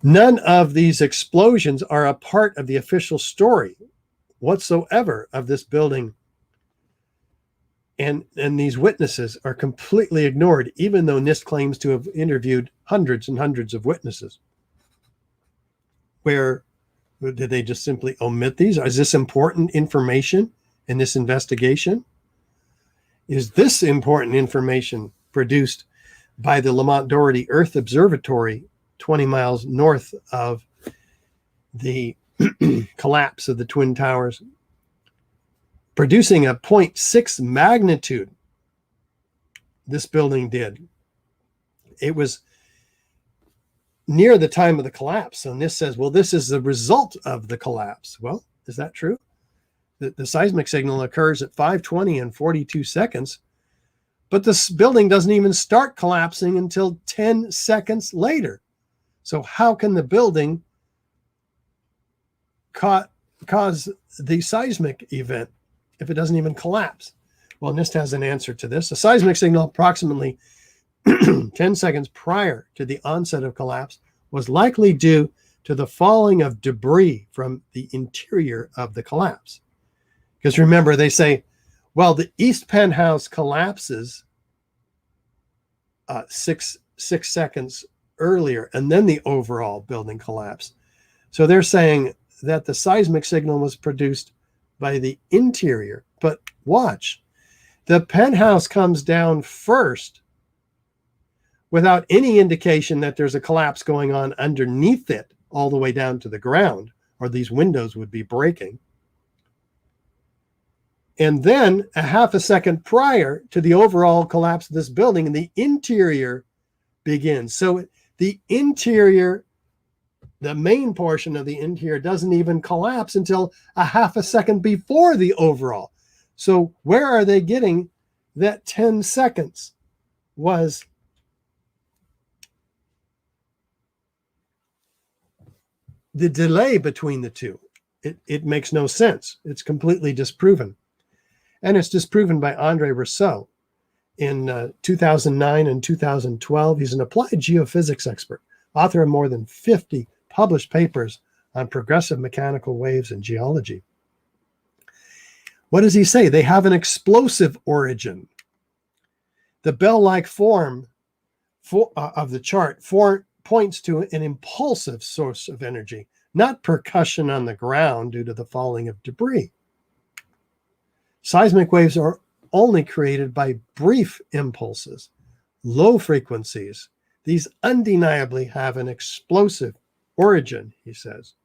None of these explosions are a part of the official story whatsoever of this building. And these witnesses are completely ignored, even though NIST claims to have interviewed hundreds and hundreds of witnesses. Where did they just simply omit these? Is this important information in this investigation? Is this important information produced by the Lamont Doherty Earth Observatory 20 miles north of the collapse of the Twin Towers, producing a 0.6 magnitude? This building did. It was near the time of the collapse. And this says, well, this is the result of the collapse. Well, is that true? The seismic signal occurs at 5:20 and 42 seconds, but this building doesn't even start collapsing until 10 seconds later. So how can the building cause the seismic event if it doesn't even collapse? Well, NIST has an answer to this. A seismic signal approximately 10 seconds prior to the onset of collapse was likely due to the falling of debris from the interior of the collapse. Because remember, they say, well, the east penthouse collapses 6 seconds earlier, and then the overall building collapsed. So they're saying that the seismic signal was produced by the interior. But watch, the penthouse comes down first without any indication that there's a collapse going on underneath it all the way down to the ground, or these windows would be breaking. And then a half a second prior to the overall collapse of this building, the interior begins. So the interior, the main portion of the interior doesn't even collapse until a half a second before the overall. So where are they getting that 10 seconds was the delay between the two? It makes no sense. It's completely disproven. And it's disproven by Andre Rousseau in 2009 and 2012. He's an applied geophysics expert, author of more than 50 published papers on progressive mechanical waves and geology. What does he say? They have an explosive origin. The bell-like form of the chart points to an impulsive source of energy, not percussion on the ground due to the falling of debris. Seismic waves are only created by brief impulses, low frequencies. These undeniably have an explosive origin, he says.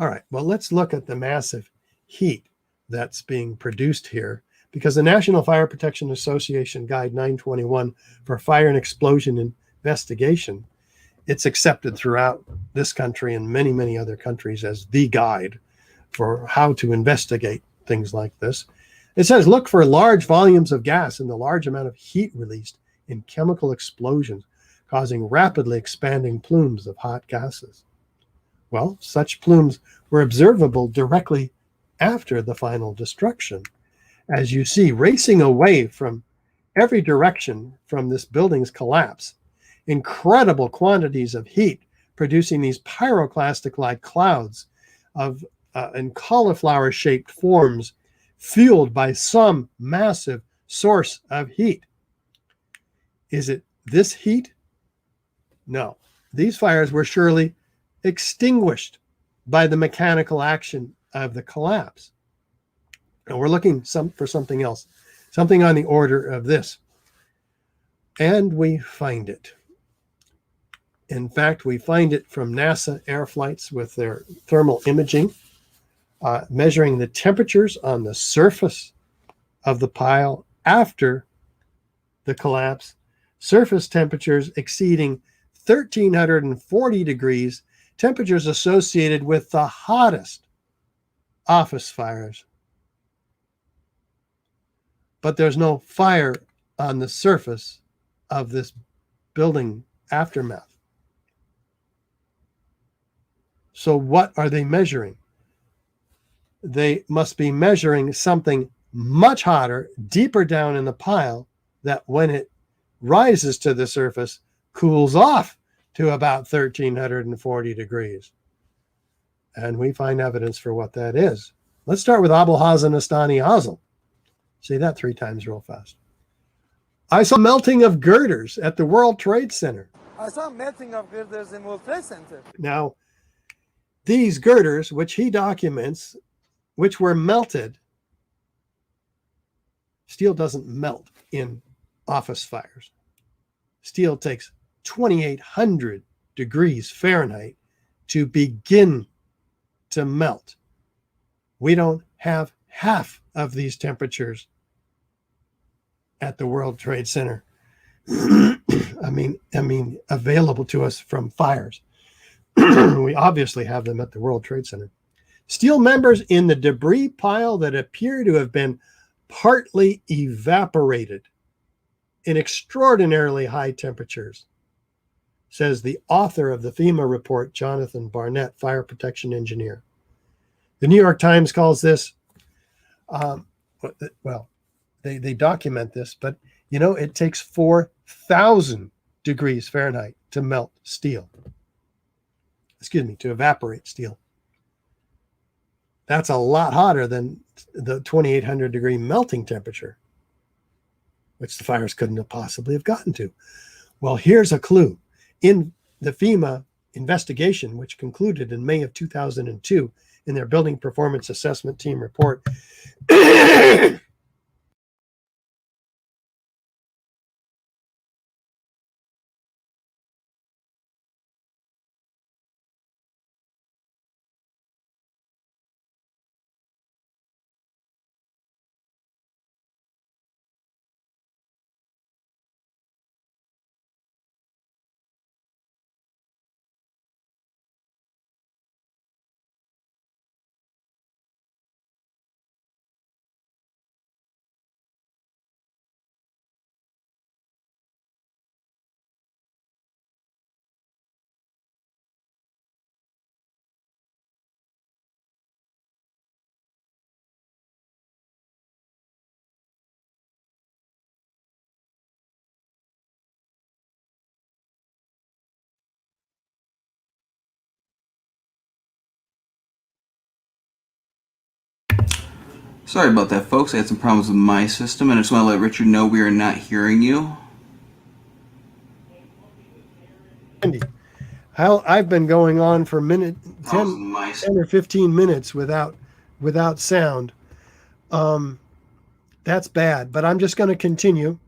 All right, well, let's look at the massive heat that's being produced here, because the National Fire Protection Association Guide 921 for Fire and Explosion Investigation, it's accepted throughout this country and many, many other countries as the guide for how to investigate things like this. It says, look for large volumes of gas and the large amount of heat released in chemical explosions, causing rapidly expanding plumes of hot gases. Well, such plumes were observable directly after the final destruction. As you see, racing away from every direction from this building's collapse, incredible quantities of heat producing these pyroclastic-like clouds of and cauliflower-shaped forms fueled by some massive source of heat. Is it this heat? No. These fires were surely extinguished by the mechanical action of the collapse. And we're looking for something else, something on the order of this. And we find it. In fact, we find it from NASA air flights with their thermal imaging, measuring the temperatures on the surface of the pile after the collapse, surface temperatures exceeding 1,340 degrees, temperatures associated with the hottest office fires. But there's no fire on the surface of this building aftermath. So what are they measuring? They must be measuring something much hotter, deeper down in the pile, that when it rises to the surface, cools off to about 1,340 degrees. And we find evidence for what that is. Let's start with Abul Hasan Astani Hazel. Say that 3 times real fast. I saw melting of girders at the World Trade Center. I saw melting of girders in World Trade Center. Now, these girders, which he documents, which were melted, steel doesn't melt in office fires. Steel takes 2,800 degrees Fahrenheit to begin to melt. We don't have half of these temperatures at the World Trade Center. I mean, available to us from fires. We obviously have them at the World Trade Center. Steel members in the debris pile that appear to have been partly evaporated in extraordinarily high temperatures, says the author of the FEMA report, Jonathan Barnett, fire protection engineer. The New York Times calls this, they document this, but you know, it takes 4,000 degrees Fahrenheit to melt steel. Excuse me, to evaporate steel. That's a lot hotter than the 2,800 degree melting temperature, which the fires couldn't have possibly have gotten to. Well, here's a clue. In the FEMA investigation, which concluded in May of 2002 in their Building Performance Assessment Team report, Sorry about that, folks. I had some problems with my system, and I just want to let Richard know we are not hearing you. Andy, how I've been going on for 10 or 15 minutes without sound. That's bad, but I'm just going to continue.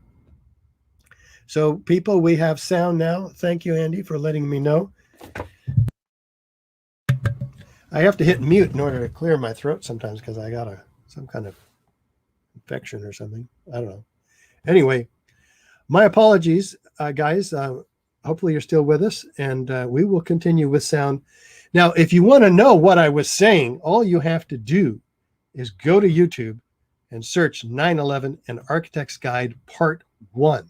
So people, we have sound now. Thank you, Andy, for letting me know. I have to hit mute in order to clear my throat sometimes because I got some kind of infection or something. I don't know. Anyway, my apologies, guys. Hopefully you're still with us, and we will continue with sound. Now, if you want to know what I was saying, all you have to do is go to YouTube and search 9/11 An Architect's Guide Part 1.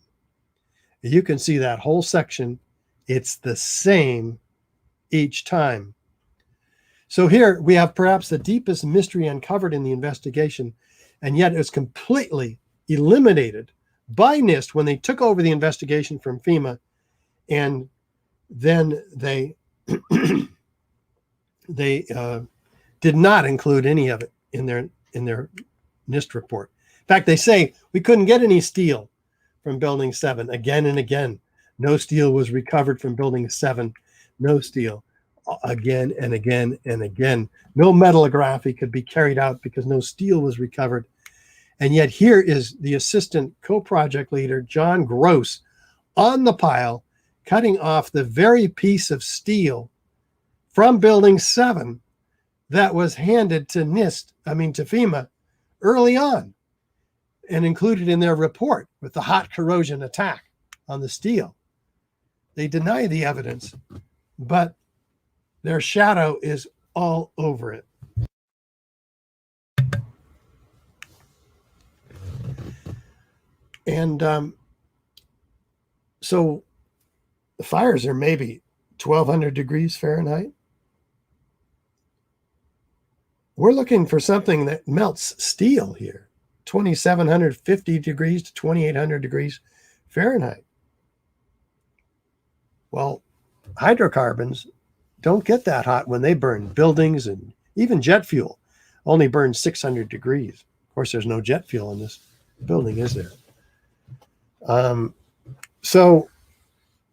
You can see that whole section. It's the same each time. So here we have perhaps the deepest mystery uncovered in the investigation, and yet it's completely eliminated by NIST when they took over the investigation from FEMA, and then they did not include any of it in their NIST report. In fact, they say we couldn't get any steel from Building 7 again and again. No steel was recovered from Building 7. No steel. Again and again and again. No metallography could be carried out because no steel was recovered. And yet here is the assistant co-project leader, John Gross, on the pile, cutting off the very piece of steel from Building 7 that was handed to to FEMA early on and included in their report with the hot corrosion attack on the steel. They deny the evidence, but their shadow is all over it. And so the fires are maybe 1,200 degrees Fahrenheit. We're looking for something that melts steel here, 2,750 degrees to 2,800 degrees Fahrenheit. Well, hydrocarbons don't get that hot when they burn. Buildings and even jet fuel only burns 600 degrees. Of course, there's no jet fuel in this building, is there?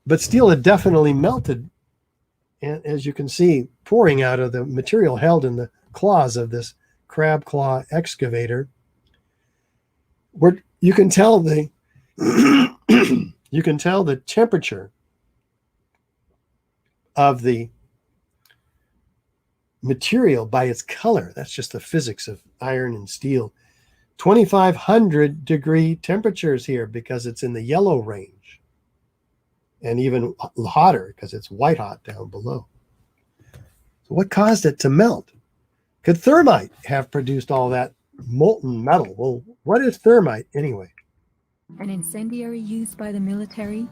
But steel had definitely melted, and as you can see, pouring out of the material held in the claws of this crab claw excavator. You can tell the you can tell the temperature of the material by its color. That's just the physics of iron and steel. 2,500 degree temperatures here because it's in the yellow range, and even hotter because it's white hot down below. So what caused it to melt? Could thermite have produced all that molten metal? Well, what is thermite anyway? An incendiary used by the military,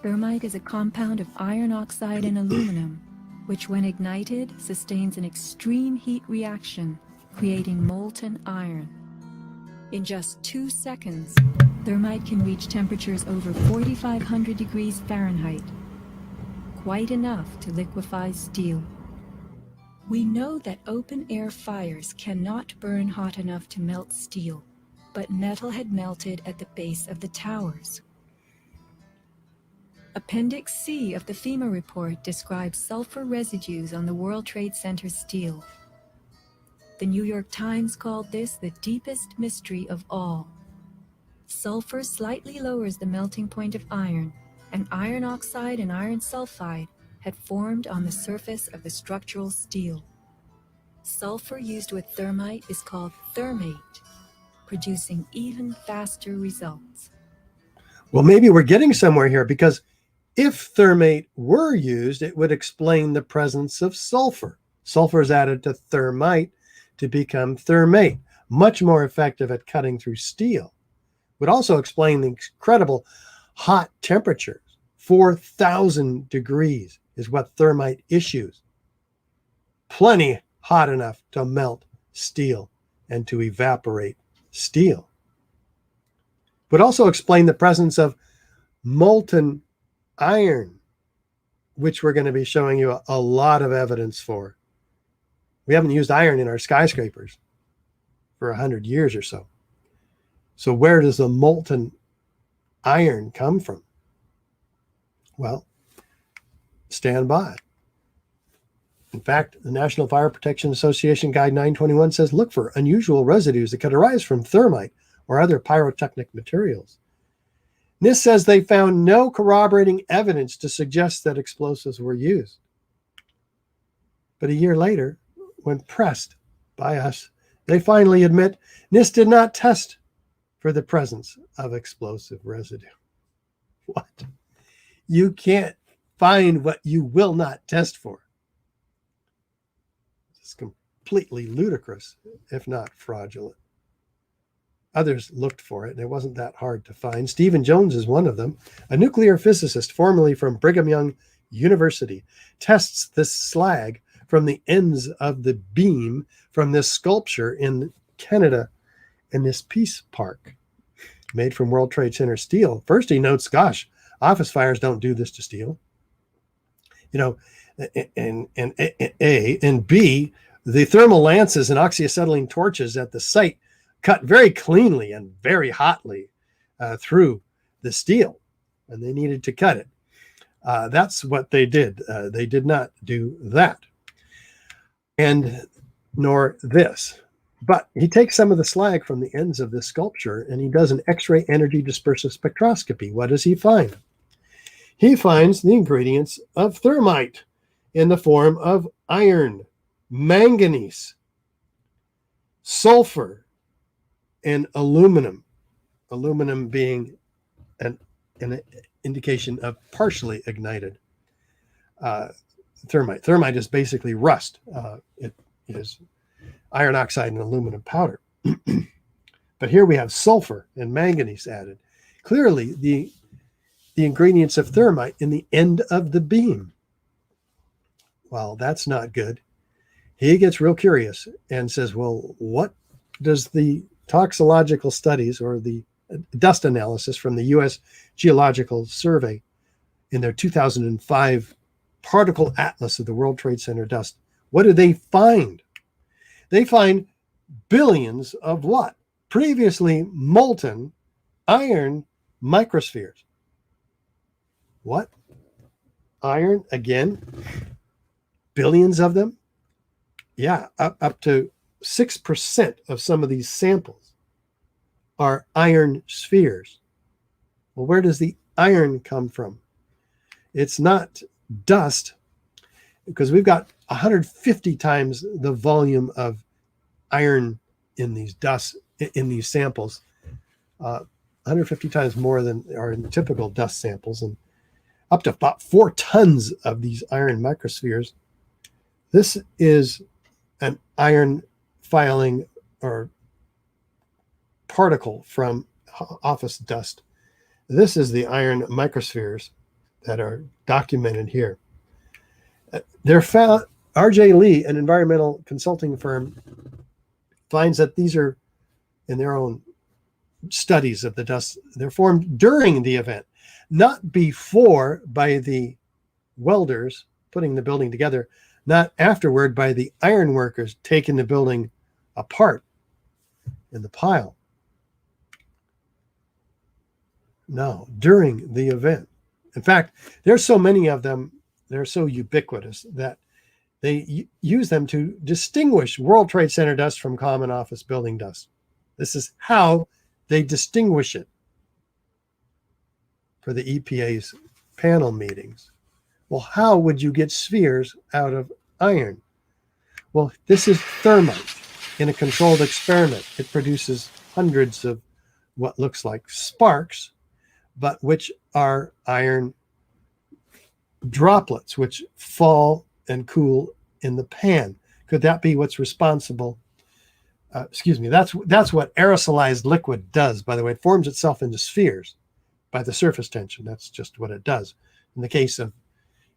thermite is a compound of iron oxide and aluminum, which when ignited sustains an extreme heat reaction, creating molten iron. In just 2 seconds, thermite can reach temperatures over 4,500 degrees Fahrenheit, quite enough to liquefy steel. We know that open-air fires cannot burn hot enough to melt steel, but metal had melted at the base of the towers. Appendix C of the FEMA report describes sulfur residues on the World Trade Center steel. The New York Times called this the deepest mystery of all. Sulfur slightly lowers the melting point of iron, and iron oxide and iron sulfide had formed on the surface of the structural steel. Sulfur used with thermite is called thermate, producing even faster results. Well, maybe we're getting somewhere here, because if thermate were used, it would explain the presence of sulfur. Sulfur is added to thermite to become thermate, much more effective at cutting through steel. Would also explain the incredible hot temperatures. 4,000 degrees is what thermite issues. Plenty hot enough to melt steel and to evaporate steel. Would also explain the presence of molten iron, which we're going to be showing you a lot of evidence for. We haven't used iron in our skyscrapers for 100 years or so. So where does the molten iron come from? Well, stand by. In fact, the National Fire Protection Association Guide 921 says, look for unusual residues that could arise from thermite or other pyrotechnic materials. NIST says they found no corroborating evidence to suggest that explosives were used. But a year later, when pressed by us, they finally admit NIST did not test for the presence of explosive residue. What? You can't find what you will not test for. It's completely ludicrous, if not fraudulent. Others looked for it, and it wasn't that hard to find. Stephen Jones is one of them, a nuclear physicist formerly from Brigham Young University, tests this slag from the ends of the beam from this sculpture in Canada in this Peace Park, made from World Trade Center steel. First, he notes, gosh, office fires don't do this to steel. You know, and A, and B, the thermal lances and oxyacetylene torches at the site cut very cleanly and very hotly through the steel, and they needed to cut it. That's what they did. They did not do that, and nor this. But he takes some of the slag from the ends of this sculpture and he does an X-ray energy dispersive spectroscopy. What does he find? He finds the ingredients of thermite in the form of iron, manganese, sulfur, and aluminum. Aluminum being an indication of partially ignited thermite. Thermite is basically rust. It is iron oxide and aluminum powder. But here we have sulfur and manganese added. Clearly, the ingredients of thermite in the end of the beam. Well, that's not good. He gets real curious and says, well, what does the toxicological studies or the dust analysis from the U.S. Geological Survey in their 2005 particle atlas of the World Trade Center dust, what do they find? They find billions of what? Previously molten iron microspheres. What? Iron again? Billions of them? Yeah, up to 6% of some of these samples are iron spheres. Well, where does the iron come from? It's not dust, because we've got 150 times the volume of iron in these dust, in these samples, 150 times more than are in typical dust samples, and up to about 4 tons of these iron microspheres. This is an iron filing or particle from office dust. This is the iron microspheres that are documented here. They're found. R.J. Lee, an environmental consulting firm, finds that these are, in their own studies of the dust, they're formed during the event, not before by the welders putting the building together, not afterward by the iron workers taking the building apart in the pile. No, during the event. In fact, there's so many of them, they're so ubiquitous that they use them to distinguish World Trade Center dust from common office building dust. This is how they distinguish it for the EPA's panel meetings. Well, how would you get spheres out of iron? Well, this is thermite in a controlled experiment. It produces hundreds of what looks like sparks, but which are iron droplets, which fall and cool in the pan. Could that be what's responsible? That's what aerosolized liquid does, by the way. It forms itself into spheres by the surface tension. That's just what it does. In the case of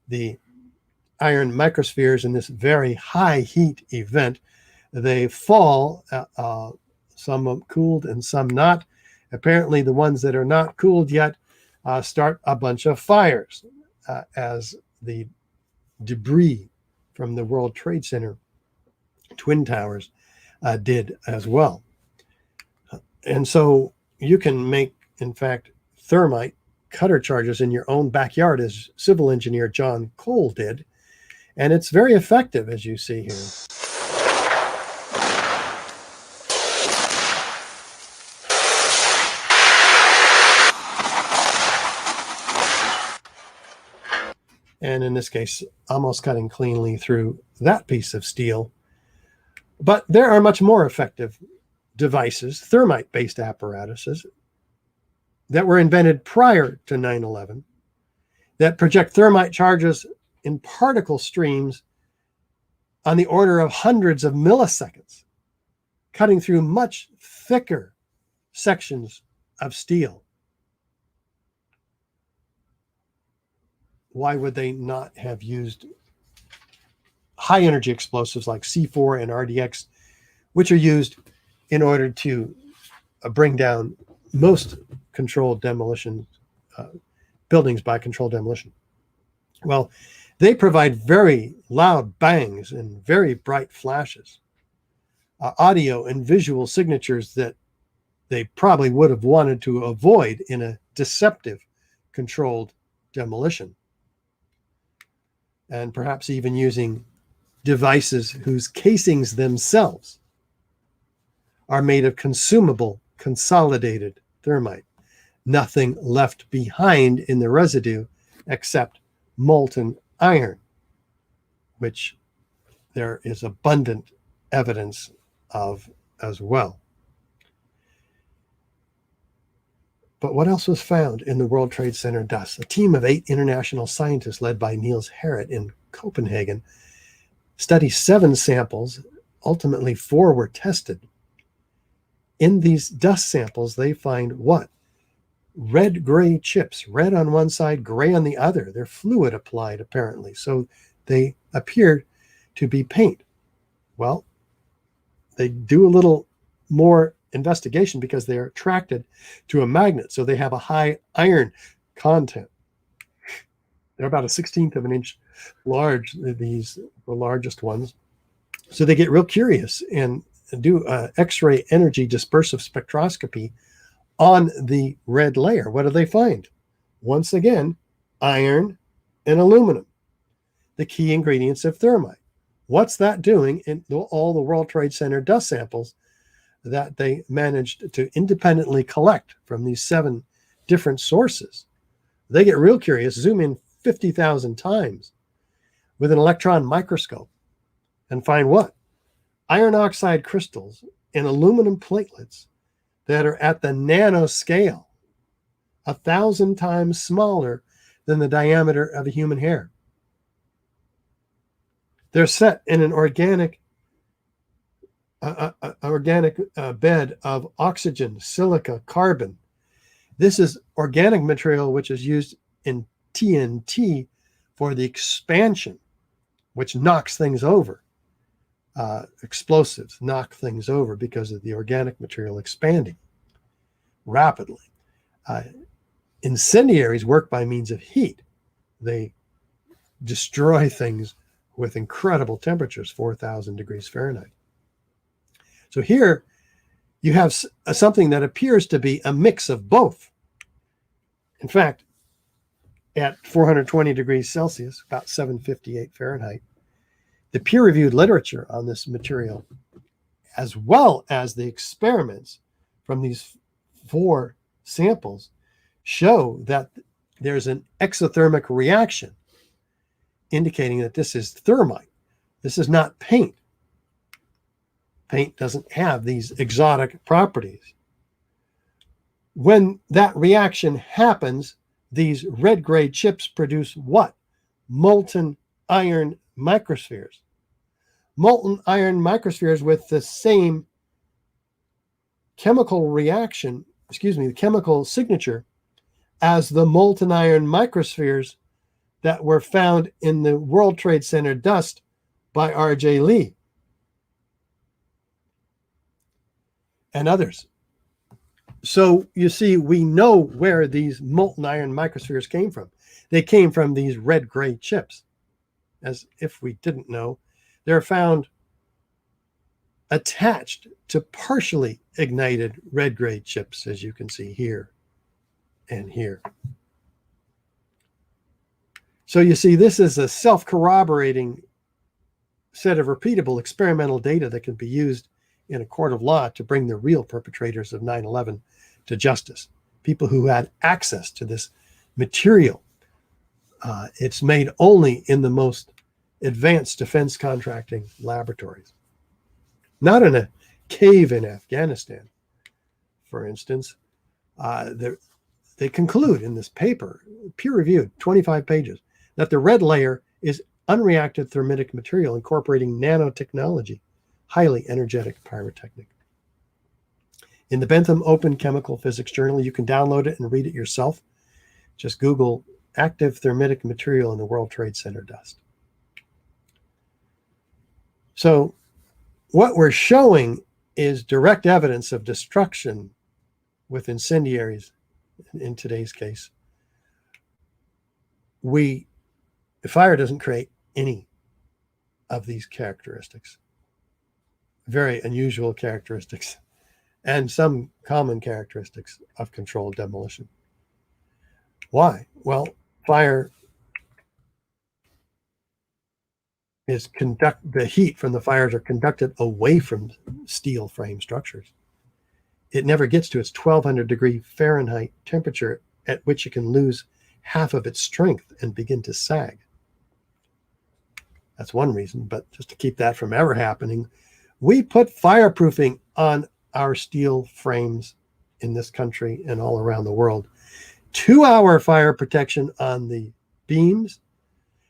the iron microspheres in this very high heat event, they fall, some cooled and some not. Apparently the ones that are not cooled yet start a bunch of fires, as the debris from the World Trade Center Twin Towers did as well. And so you can make, in fact, thermite cutter charges in your own backyard, as civil engineer John Cole did. And it's very effective, as you see here. And in this case, almost cutting cleanly through that piece of steel. But there are much more effective devices, thermite-based apparatuses, that were invented prior to 9/11 that project thermite charges in particle streams on the order of hundreds of milliseconds, cutting through much thicker sections of steel. Why would they not have used high energy explosives like C4 and RDX, which are used in order to bring down most controlled demolition, buildings by controlled demolition? Well, they provide very loud bangs and very bright flashes, audio and visual signatures that they probably would have wanted to avoid in a deceptive controlled demolition. And perhaps even using devices whose casings themselves are made of consumable, consolidated thermite. Nothing left behind in the residue except molten iron, which there is abundant evidence of as well. But what else was found in the World Trade Center dust? A team of 8 international scientists led by Niels Harrit in Copenhagen studied 7 samples. Ultimately, 4 were tested. In these dust samples, they find what? Red-gray chips, red on one side, gray on the other. They're fluid applied, apparently, so they appear to be paint. Well, they do a little more investigation because they're attracted to a magnet, so they have a high iron content. They're about a 1/16 of an inch large, the largest ones. So they get real curious and do X-ray energy dispersive spectroscopy on the red layer. What do they find? Once again, iron and aluminum, the key ingredients of thermite. What's that doing in all the World Trade Center dust samples that they managed to independently collect from these 7 different sources? They get real curious, zoom in 50,000 times with an electron microscope and find what? Iron oxide crystals and aluminum platelets that are at the nanoscale, 1,000 times smaller than the diameter of a human hair. They're set in an organic bed of oxygen, silica, carbon. This is organic material which is used in TNT for the expansion, which knocks things over. Explosives knock things over because of the organic material expanding rapidly. Incendiaries work by means of heat. They destroy things with incredible temperatures, 4,000 degrees Fahrenheit. So here you have something that appears to be a mix of both. In fact, at 420 degrees Celsius, about 758 Fahrenheit, the peer-reviewed literature on this material, as well as the experiments from these 4 samples, show that there's an exothermic reaction indicating that this is thermite. This is not paint. Paint doesn't have these exotic properties. When that reaction happens, these red-gray chips produce what? Molten iron microspheres. Molten iron microspheres with the same chemical reaction, the chemical signature as the molten iron microspheres that were found in the World Trade Center dust by R.J. Lee and others. So you see, we know where these molten iron microspheres came from. They came from these red-gray chips. As if we didn't know, they're found attached to partially ignited red grade chips, as you can see here and here. So you see, this is a self-corroborating set of repeatable experimental data that can be used in a court of law to bring the real perpetrators of 9/11 to justice, people who had access to this material. It's made only in the most advanced defense contracting laboratories, not in a cave in Afghanistan, for instance. They conclude in this paper, peer-reviewed, 25 pages, that the red layer is unreacted thermitic material incorporating nanotechnology, highly energetic pyrotechnic. In the Bentham Open Chemical Physics Journal, you can download it and read it yourself. Just Google active thermitic material in the World Trade Center dust. So what we're showing is direct evidence of destruction with incendiaries in today's case. The fire doesn't create any of these characteristics, very unusual characteristics, and some common characteristics of controlled demolition. Why? Well, fire is the heat from the fires are conducted away from steel frame structures. It never gets to its 1200 degree Fahrenheit temperature at which it can lose half of its strength and begin to sag. That's one reason, but just to keep that from ever happening, we put fireproofing on our steel frames in this country and all around the world. 2-hour fire protection on the beams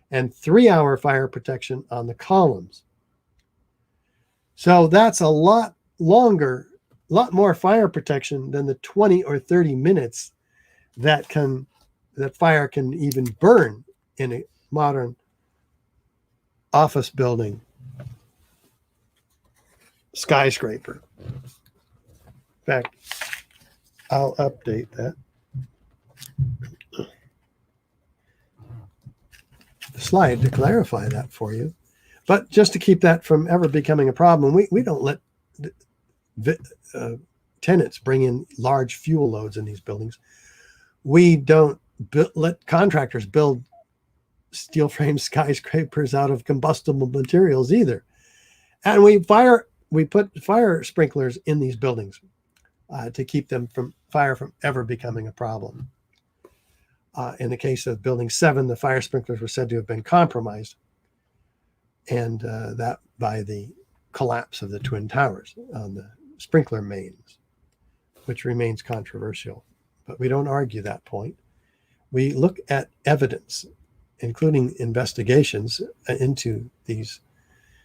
and 3-hour fire protection on the columns. So that's a lot longer, a lot more fire protection than the 20 or 30 minutes that fire can even burn in a modern office building skyscraper. In fact, I'll update that. Slide to clarify that for you. But just to keep that from ever becoming a problem, we don't let tenants bring in large fuel loads in these buildings. We don't let contractors build steel frame skyscrapers out of combustible materials either. And we put fire sprinklers in these buildings to keep fire from ever becoming a problem. In the case of Building 7, the fire sprinklers were said to have been compromised, and that by the collapse of the Twin Towers on the sprinkler mains, which remains controversial. But we don't argue that point. We look at evidence, including investigations into these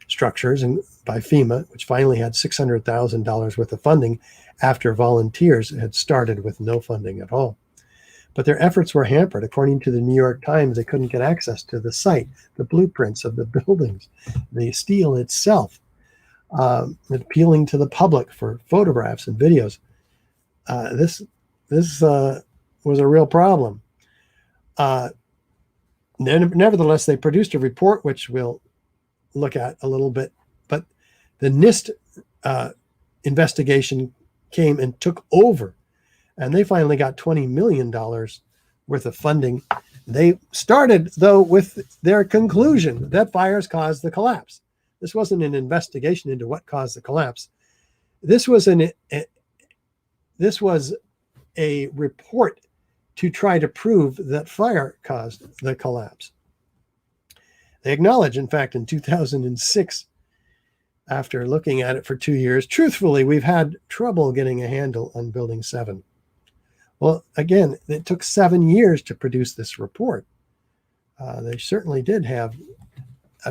structures and by FEMA, which finally had $600,000 worth of funding after volunteers had started with no funding at all. But their efforts were hampered. According to the New York Times, they couldn't get access to the site, the blueprints of the buildings, the steel itself, appealing to the public for photographs and videos. This was a real problem. Nevertheless, they produced a report, which we'll look at a little bit. But the NIST investigation came and took over. And they finally got $20 million worth of funding. They started, though, with their conclusion that fires caused the collapse. This wasn't an investigation into what caused the collapse. This was a report to try to prove that fire caused the collapse. They acknowledge, in fact, in 2006, after looking at it for 2 years, truthfully, we've had trouble getting a handle on Building 7. Well, again, it took 7 years to produce this report. They certainly did have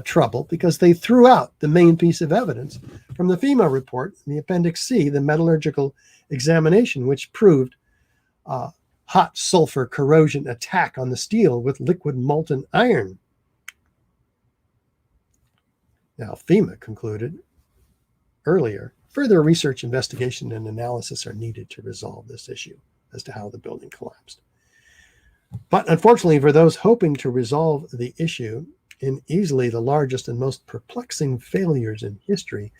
trouble because they threw out the main piece of evidence from the FEMA report, the Appendix C, the metallurgical examination, which proved hot sulfur corrosion attack on the steel with liquid molten iron. Now, FEMA concluded earlier, further research, investigation, and analysis are needed to resolve this issue as to how the building collapsed. But unfortunately, for those hoping to resolve the issue in easily the largest and most perplexing failures in history,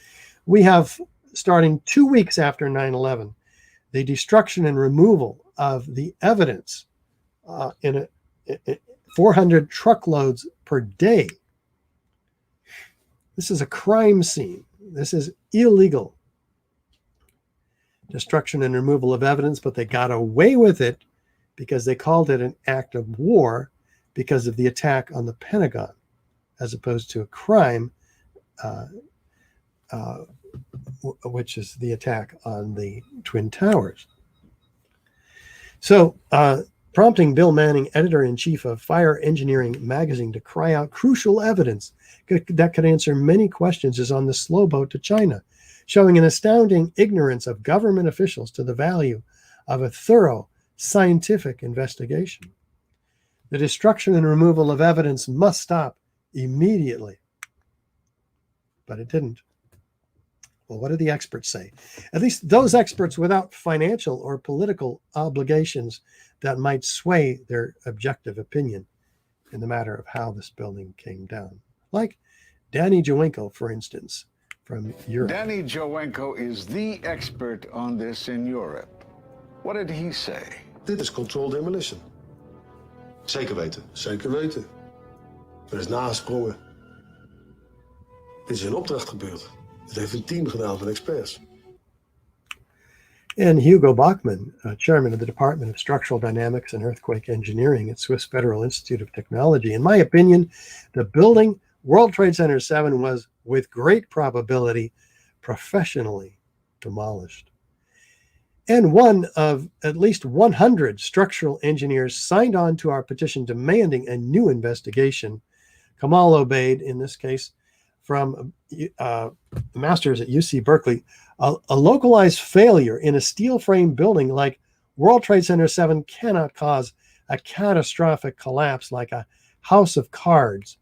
we have, starting 2 weeks after 9/11, the destruction and removal of the evidence in 400 truckloads per day. This is a crime scene. This is illegal destruction and removal of evidence, but they got away with it because they called it an act of war because of the attack on the Pentagon, as opposed to a crime, which is the attack on the Twin Towers. So, prompting Bill Manning, editor-in-chief of Fire Engineering magazine, to cry out crucial evidence that could answer many questions, is on the slow boat to China, showing an astounding ignorance of government officials to the value of a thorough scientific investigation. The destruction and removal of evidence must stop immediately. But it didn't. Well, what do the experts say? At least those experts without financial or political obligations that might sway their objective opinion in the matter of how this building came down. Like Danny Jowenko, for instance, from Europe. Danny Jowenko is the expert on this in Europe. What did he say? Dit is controlled demolition. Zeker weten. Zeker weten. Er is nagesprongen. Dit is in opdracht gebeurd. Dit heeft een team gedaan van experts. And Hugo Bachmann, chairman of the Department of Structural Dynamics and Earthquake Engineering at Swiss Federal Institute of Technology. In my opinion, the building, World Trade Center 7, was, with great probability, professionally demolished. And one of at least 100 structural engineers signed on to our petition demanding a new investigation. Kamal Obeid, in this case, from master's at UC Berkeley, a localized failure in a steel frame building like World Trade Center 7 cannot cause a catastrophic collapse like a house of cards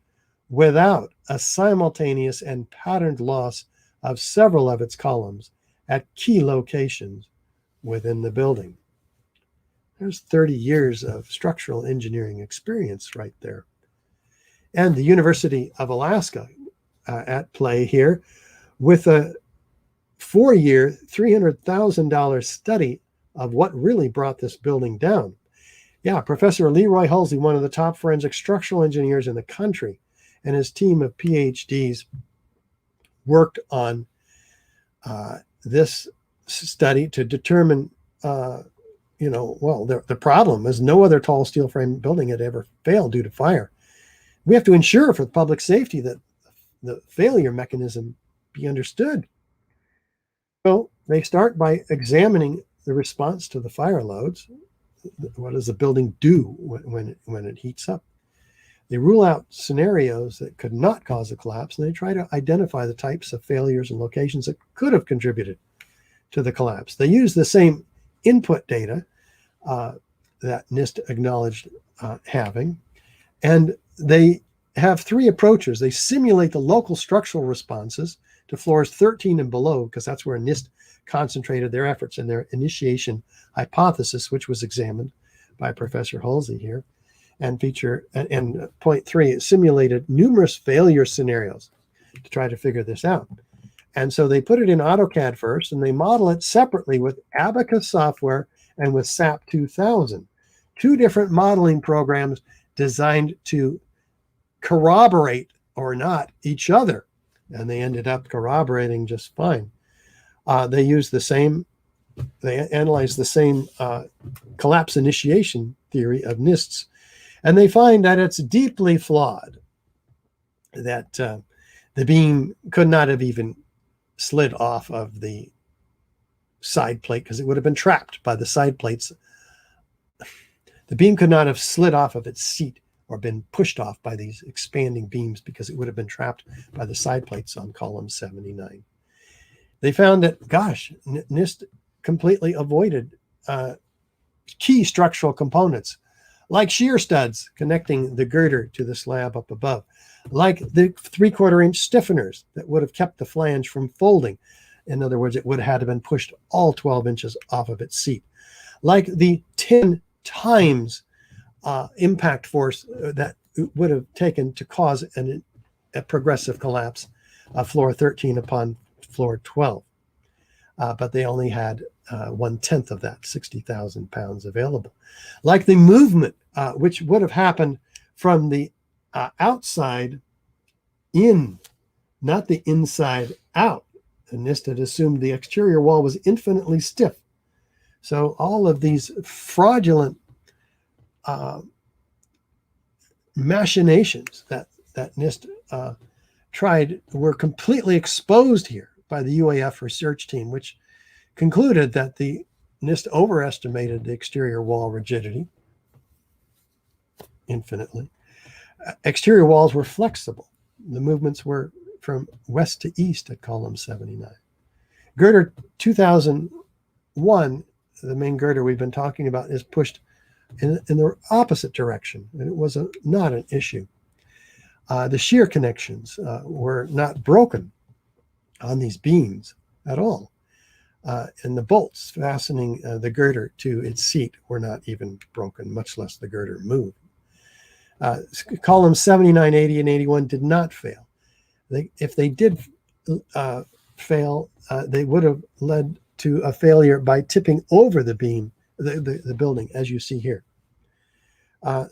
without a simultaneous and patterned loss of several of its columns at key locations within the building. There's 30 years of structural engineering experience right there. And the University of Alaska at play here with a 4-year, $300,000 study of what really brought this building down. Yeah, Professor Leroy Hulsey, one of the top forensic structural engineers in the country, and his team of PhDs worked on this study to determine, the problem is no other tall steel frame building had ever failed due to fire. We have to ensure for public safety that the failure mechanism be understood. So they start by examining the response to the fire loads. What does the building do when it heats up? They rule out scenarios that could not cause a collapse, and they try to identify the types of failures and locations that could have contributed to the collapse. They use the same input data that NIST acknowledged having, and they have 3 approaches. They simulate the local structural responses to floors 13 and below, because that's where NIST concentrated their efforts in their initiation hypothesis, which was examined by Professor Hulsey here, and point 3, it simulated numerous failure scenarios to try to figure this out. And so they put it in AutoCAD first, and they model it separately with Abacus software and with SAP 2000, 2 different modeling programs designed to corroborate or not each other. And they ended up corroborating just fine. They analyzed the same collapse initiation theory of NIST's, and they find that it's deeply flawed, that the beam could not have even slid off of the side plate because it would have been trapped by the side plates. The beam could not have slid off of its seat or been pushed off by these expanding beams because it would have been trapped by the side plates on column 79. They found that, NIST completely avoided key structural components like shear studs connecting the girder to the slab up above, like the 3/4 inch stiffeners that would have kept the flange from folding. In other words, it would have had to been pushed all 12 inches off of its seat, like the 10 times impact force that it would have taken to cause a progressive collapse of floor 13 upon floor 12. But they only had 1/10 of that, 60,000 pounds available. Like the movement, which would have happened from the outside in, not the inside out. And NIST had assumed the exterior wall was infinitely stiff. So all of these fraudulent machinations that NIST tried were completely exposed here by the UAF research team, which concluded that the NIST overestimated the exterior wall rigidity infinitely. Exterior walls were flexible. The movements were from west to east at column 79. Girder 2001, the main girder we've been talking about, is pushed in the opposite direction, and it was not an issue. The shear connections were not broken on these beams at all. And the bolts fastening the girder to its seat were not even broken, much less the girder moved. Columns 79, 80, and 81 did not fail. If they did fail, they would have led to a failure by tipping over the beam, the building, as you see here.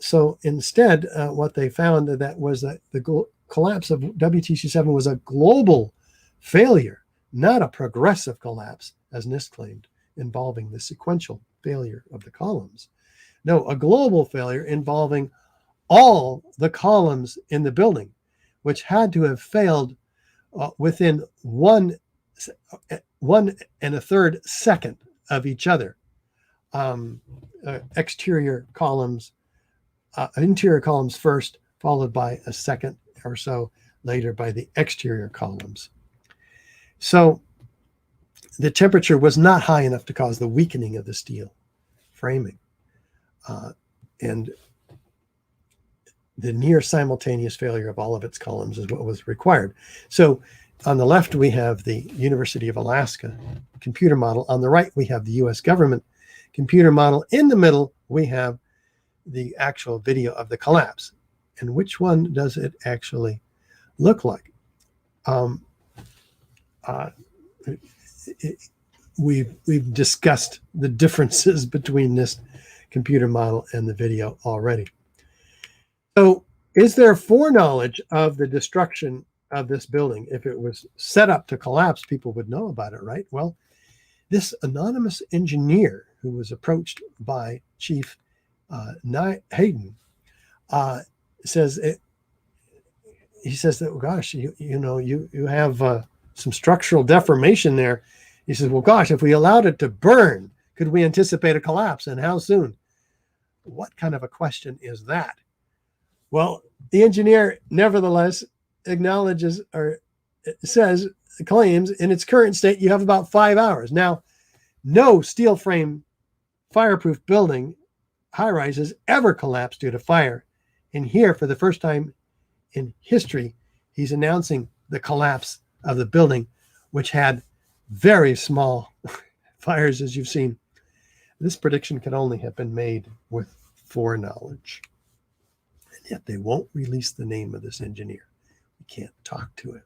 So instead, what they found that was that the collapse of WTC7 was a global failure, not a progressive collapse, as NIST claimed, involving the sequential failure of the columns. No, a global failure involving all the columns in the building, which had to have failed within 1 1/3 second of each other. Interior columns first, followed by a second or so later by the exterior columns. So the temperature was not high enough to cause the weakening of the steel framing. And the near simultaneous failure of all of its columns is what was required. So on the left, we have the University of Alaska computer model. On the right, we have the US government computer model. In the middle, we have the actual video of the collapse. And which one does it actually look like? We've discussed the differences between this computer model and the video already. So is there foreknowledge of the destruction of this building? If it was set up to collapse, people would know about it, right? Well, this anonymous engineer who was approached by Chief Hayden says that, gosh, you have some structural deformation there. He says, well, gosh, if we allowed it to burn, could we anticipate a collapse, and how soon? What kind of a question is that? Well, the engineer nevertheless acknowledges or claims in its current state you have about 5 hours. Now, no steel frame fireproof building high-rise has ever collapsed due to fire. And here, for the first time in history, he's announcing the collapse of the building, which had very small fires, as you've seen. This prediction can only have been made with foreknowledge. And yet they won't release the name of this engineer. We can't talk to it.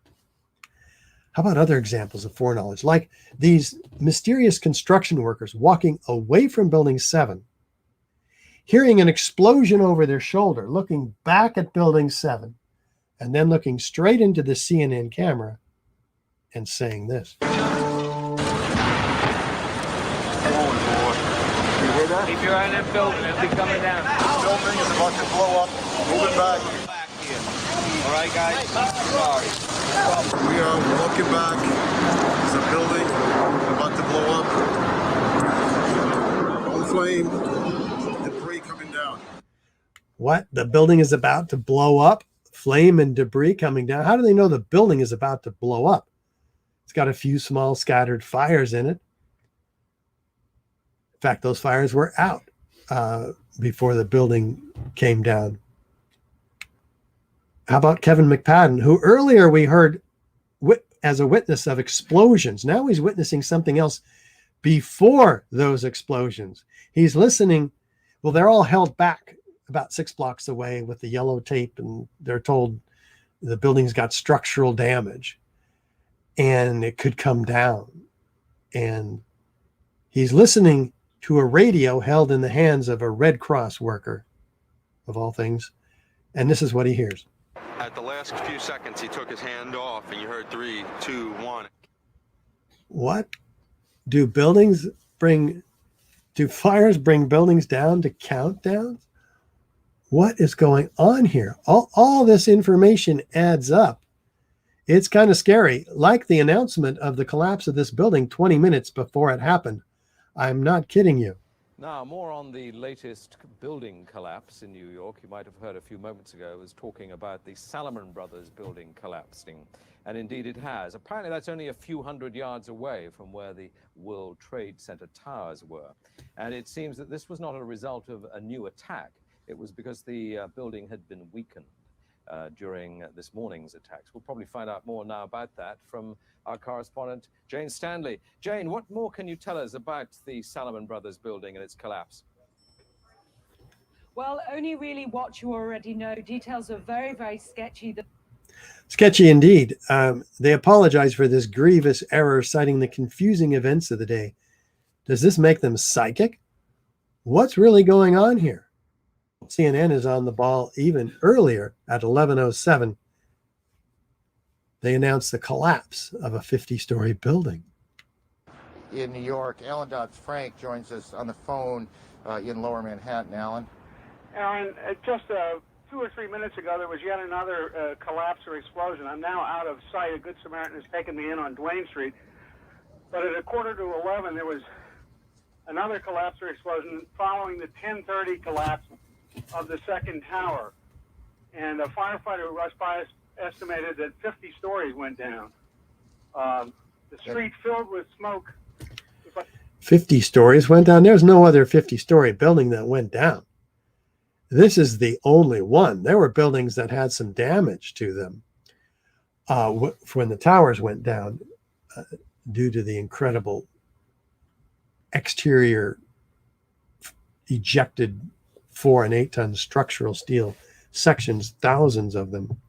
How about other examples of foreknowledge? Like these mysterious construction workers walking away from Building 7, hearing an explosion over their shoulder, looking back at Building 7, and then looking straight into the CNN camera and saying this. You hear that? Keep your eye on that building. It'll be coming down. Building is about to blow up. Moving back. All right, guys. Sorry. We are walking back. There's a building about to blow up. On flame. Debris coming down. What? The building is about to blow up? Flame and debris coming down? How do they know the building is about to blow up? It's got a few small scattered fires in it. In fact, those fires were out before the building came down. How about Kevin McPadden, who earlier we heard as a witness of explosions? Now he's witnessing something else before those explosions. He's listening. Well, they're all held back about 6 blocks away with the yellow tape, and they're told the building's got structural damage. and it could come down. And he's listening to a radio held in the hands of a Red Cross worker, of all things. And this is what he hears. At the last few seconds, he took his hand off, and you heard 3, 2, 1. What? Do fires bring buildings down to countdowns? What is going on here? All this information adds up. It's kind of scary, like the announcement of the collapse of this building 20 minutes before it happened. I'm not kidding you. Now, more on the latest building collapse in New York. You might have heard a few moments ago, I was talking about the Salomon Brothers building collapsing. And indeed it has. Apparently that's only a few hundred yards away from where the World Trade Center towers were. And it seems that this was not a result of a new attack. It was because the building had been weakened during this morning's attacks. We'll probably find out more now about that from our correspondent, Jane Stanley. Jane, what more can you tell us about the Salomon Brothers building and its collapse? Well, only really what you already know. Details are very, very sketchy. Sketchy indeed. They apologize for this grievous error, citing the confusing events of the day. Does this make them psychic? What's really going on here? CNN is on the ball even earlier at 11:07. They announced the collapse of a 50-story building. In New York, Alan Dodd-Frank joins us on the phone in Lower Manhattan. Alan? Aaron, just 2 or 3 minutes ago, there was yet another collapse or explosion. I'm now out of sight. A Good Samaritan has taken me in on Duane Street. But at 11:15, there was another collapse or explosion following the 10:30 collapse of the second tower. And a firefighter who rushed by us estimated that 50 stories went down. The street filled with smoke. 50 stories went down. There's no other 50-story building that went down. This is the only one. There were buildings that had some damage to them when the towers went down due to the incredible exterior ejected 4 and 8 ton structural steel sections, thousands of them.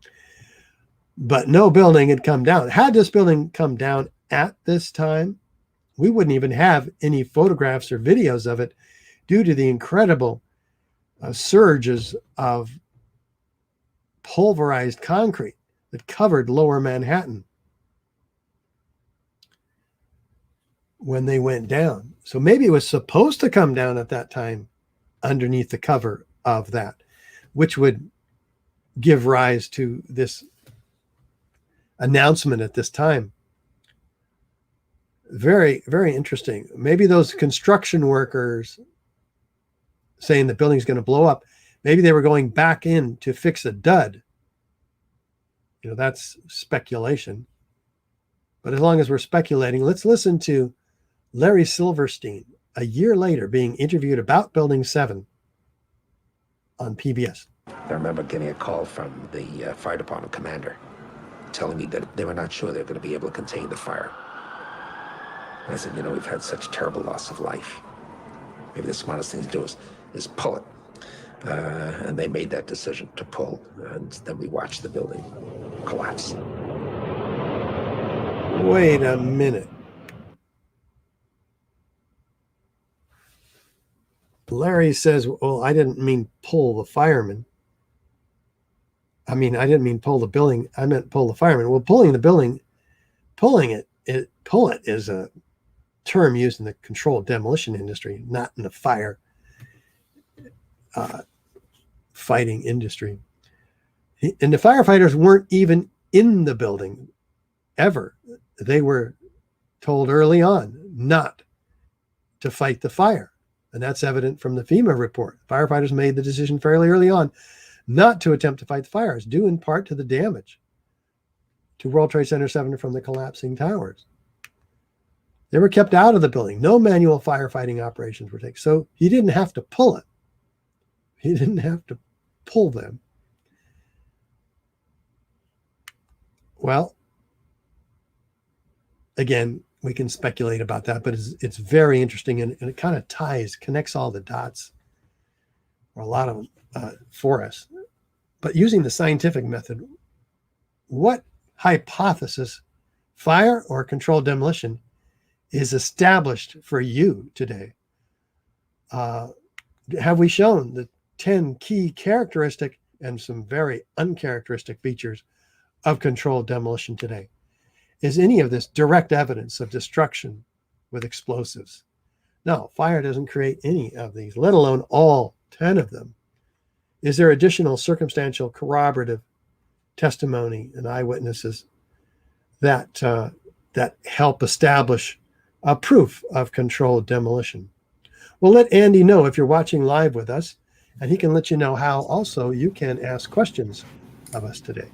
But no building had come down. Had this building come down at this time, we wouldn't even have any photographs or videos of it due to the incredible surges of pulverized concrete that covered Lower Manhattan when they went down. So maybe it was supposed to come down at that time underneath the cover of that, which would give rise to this announcement at this time. Very, very interesting. Maybe those construction workers saying the building's going to blow up, maybe they were going back in to fix a dud. You know, that's speculation. But as long as we're speculating, let's listen to Larry Silverstein a year later being interviewed about Building 7 on PBS. I remember getting a call from the fire department commander telling me that they were not sure they were going to be able to contain the fire. And I said, you know, we've had such terrible loss of life. Maybe the smartest thing to do is pull it. And they made that decision to pull, and then we watched the building collapse. Wait a minute. Larry says, well, I didn't mean pull the firemen. I didn't mean pull the building. I meant pull the firemen. Well, pulling the building, pull it is a term used in the controlled demolition industry, not in the fire fighting industry. And the firefighters weren't even in the building ever. They were told early on not to fight the fire. And that's evident from the FEMA report. Firefighters made the decision fairly early on not to attempt to fight the fires, due in part to the damage to World Trade Center 7 from the collapsing towers. They were kept out of the building. No manual firefighting operations were taken. So he didn't have to pull it. He didn't have to pull them. Well, again, we can speculate about that, but it's very interesting, and it kind of connects all the dots, or a lot of them, for us. But using the scientific method, what hypothesis fire or controlled demolition is established for you today. Have we shown the 10 key characteristic and some very uncharacteristic features of controlled demolition today? Is any of this direct evidence of destruction with explosives? No, fire doesn't create any of these, let alone all 10 of them. Is there additional circumstantial corroborative testimony and eyewitnesses that that help establish a proof of controlled demolition? Well, let Andy know if you're watching live with us, and he can let you know how also you can ask questions of us today.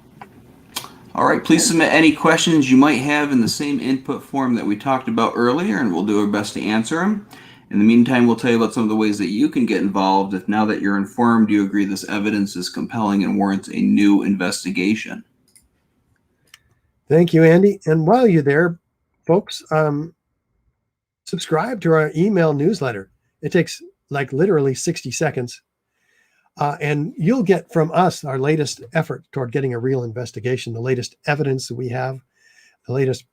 All right, please submit any questions you might have in the same input form that we talked about earlier, and we'll do our best to answer them. In the meantime, we'll tell you about some of the ways that you can get involved if now that you're informed, you agree this evidence is compelling and warrants a new investigation. Thank you, Andy. And while you're there, folks, subscribe to our email newsletter. It takes like literally 60 seconds. And you'll get from us our latest effort toward getting a real investigation, the latest evidence that we have, the latest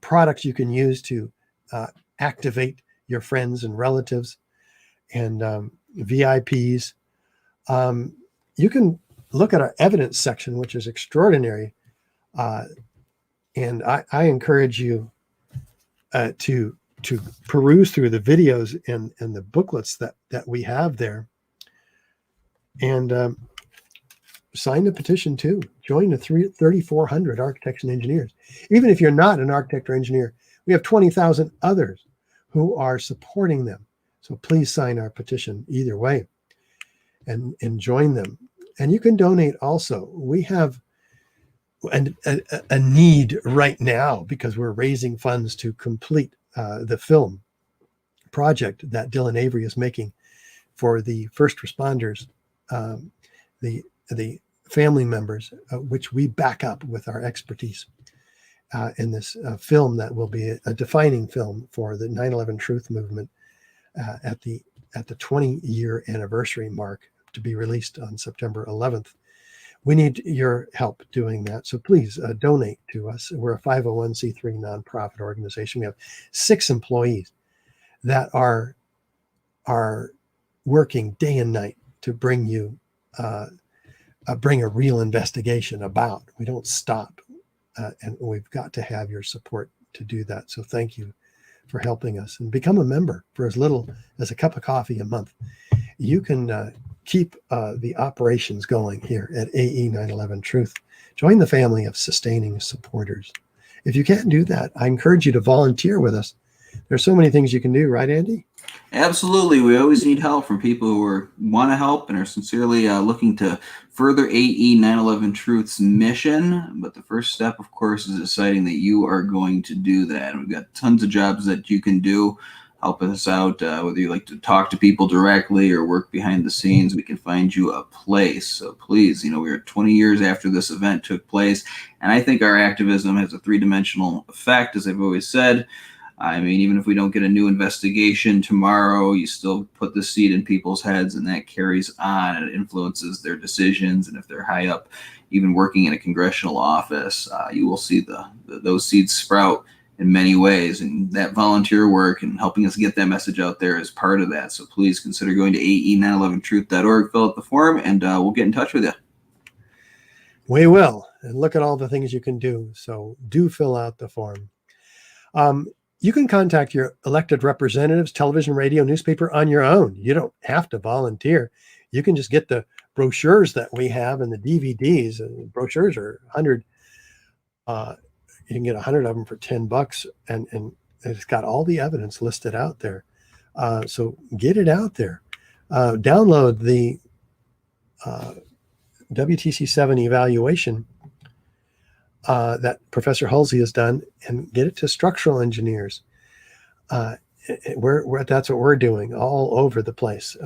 products you can use to activate your friends and relatives and VIPs. You can look at our evidence section, which is extraordinary. And I encourage you to peruse through the videos and the booklets that we have there. And sign the petition too. Join the 3,400 architects and engineers. Even if you're not an architect or engineer, we have 20,000 others who are supporting them. So please sign our petition either way and join them. And you can donate also. We have a need right now because we're raising funds to complete the film project that Dylan Avery is making for the first responders, the family members, which we back up with our expertise in this film that will be a defining film for the 9/11 Truth Movement at the 20-year anniversary mark to be released on September 11th. We need your help doing that. So please donate to us. We're a 501c3 nonprofit organization. We have 6 employees that are working day and night to bring you bring a real investigation about. We don't stop, and we've got to have your support to do that. So thank you for helping us, and become a member for as little as a cup of coffee a month. You can keep the operations going here at AE 9/11 Truth. Join the family of sustaining supporters. If you can't do that, I encourage you to volunteer with us. There's so many things you can do, right, Andy? Absolutely. We always need help from people who want to help and are sincerely looking to further AE 9/11 Truth's mission. But the first step, of course, is deciding that you are going to do that. And we've got tons of jobs that you can do. Help us out, whether you like to talk to people directly or work behind the scenes, we can find you a place. So please, we're 20 years after this event took place, and I think our activism has a 3-dimensional effect, as I've always said. I mean, even if we don't get a new investigation tomorrow, you still put the seed in people's heads, and that carries on, and it influences their decisions. And if they're high up, even working in a congressional office, you will see those seeds sprout in many ways, and that volunteer work and helping us get that message out there is part of that. So please consider going to ae911truth.org, fill out the form, and we'll get in touch with you. We will, and look at all the things you can do. So do fill out the form. You can contact your elected representatives, television, radio, newspaper on your own. You don't have to volunteer. You can just get the brochures that we have and the DVDs. And the brochures are 100. You can get 100 of them for $10, and it's got all the evidence listed out there. So get it out there. Download the WTC7 evaluation that Professor Halsey has done, and get it to structural engineers. That's what we're doing all over the place.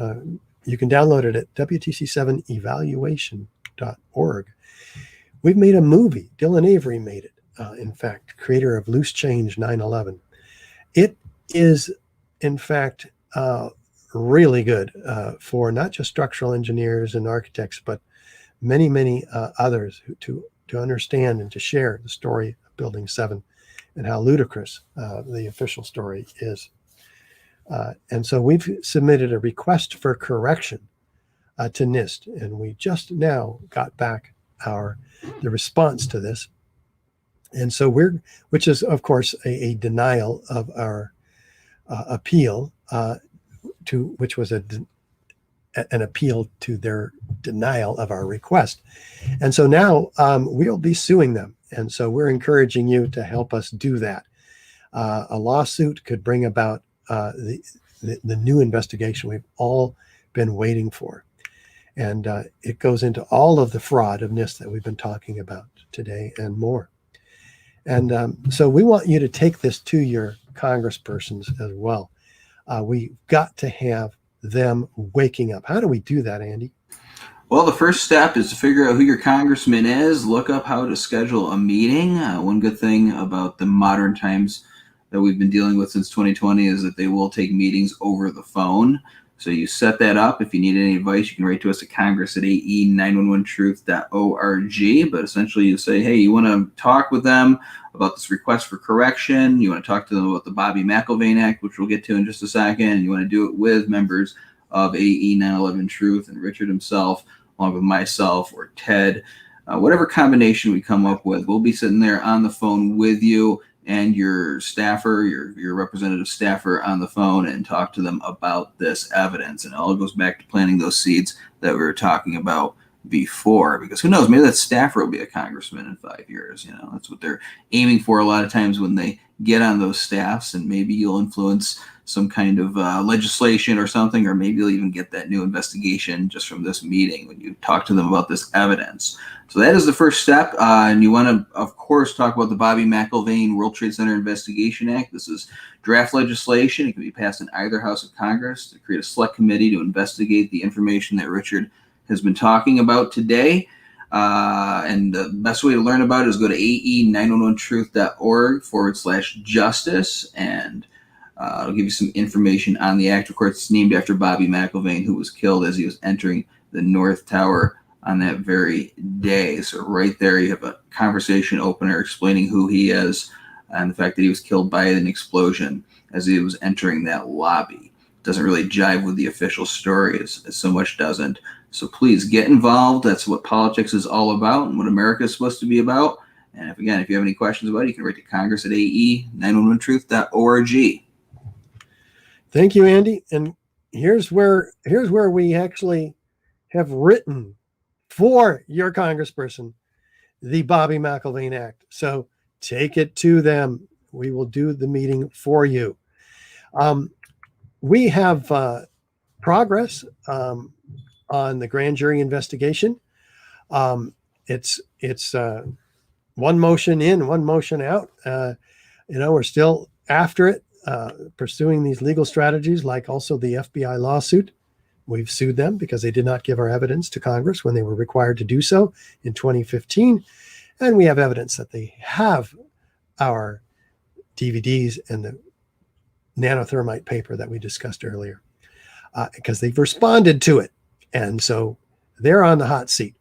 You can download it at WTC7evaluation.org. We've made a movie. Dylan Avery made it. In fact, creator of Loose Change 9/11. It is, in fact, really good for not just structural engineers and architects, but many, many others to understand and to share the story of Building 7 and how ludicrous the official story is. And so we've submitted a request for correction to NIST, and we just now got back the response to this. And so which is of course a denial of our appeal, which was an appeal to their denial of our request. And so now we'll be suing them. And so we're encouraging you to help us do that. A lawsuit could bring about the new investigation we've all been waiting for. And it goes into all of the fraud of NIST that we've been talking about today and more. And so we want you to take this to your congresspersons as well. We've got to have them waking up. How do we do that, Andy? Well, the first step is to figure out who your congressman is, look up how to schedule a meeting. One good thing about the modern times that we've been dealing with since 2020 is that they will take meetings over the phone. So you set that up. If you need any advice, you can write to us at congress@ae911truth.org. But essentially you say, hey, you want to talk with them about this request for correction. You want to talk to them about the Bobby Mcelveen Act, which we'll get to in just a second. You want to do it with members of AE 911 Truth and Richard himself, along with myself or Ted. Whatever combination we come up with, we'll be sitting there on the phone with you and your staffer, your representative staffer on the phone, and talk to them about this evidence. And it all goes back to planting those seeds that we were talking about before, because who knows, maybe that staffer will be a congressman in 5 years. You know, that's what they're aiming for a lot of times when they get on those staffs, and maybe you'll influence some kind of legislation or something, or maybe you'll even get that new investigation just from this meeting when you talk to them about this evidence. So that is the first step. And you want to, of course, talk about the Bobby Mcelveen World Trade Center Investigation Act. This is draft legislation. It can be passed in either House of Congress to create a select committee to investigate the information that Richard has been talking about today. And the best way to learn about it is go to ae911truth.org/justice, and it'll give you some information on the act. Of course, it's named after Bobby Mcelveen, who was killed as he was entering the North Tower on that very day. So right there, you have a conversation opener explaining who he is and the fact that he was killed by an explosion as he was entering that lobby. Doesn't really jive with the official story, as so much doesn't. So please get involved. That's what politics is all about and what America is supposed to be about. And if you have any questions about it, you can write to congress@ae911truth.org. Thank you, Andy. And here's where we actually have written for your congressperson the Bobby Mcelveen Act. So take it to them. We will do the meeting for you. We have progress on the grand jury investigation. It's one motion in, one motion out. We're still after it, pursuing these legal strategies, like also the FBI lawsuit. We've sued them because they did not give our evidence to Congress when they were required to do so in 2015. And we have evidence that they have our DVDs and the nanothermite paper that we discussed earlier, because they've responded to it. And so they're on the hot seat.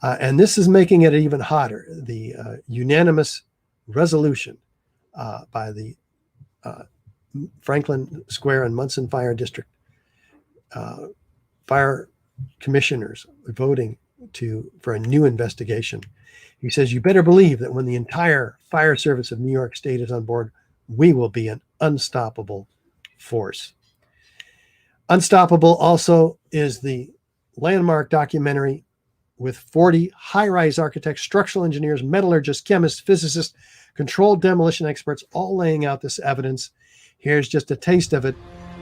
And this is making it even hotter. The unanimous resolution by the Franklin Square and Munson Fire District fire commissioners voting for a new investigation. He says, you better believe that when the entire fire service of New York State is on board, we will be an unstoppable force. Unstoppable also is the landmark documentary with 40 high-rise architects, structural engineers, metallurgists, chemists, physicists, controlled demolition experts, all laying out this evidence. Here's just a taste of it,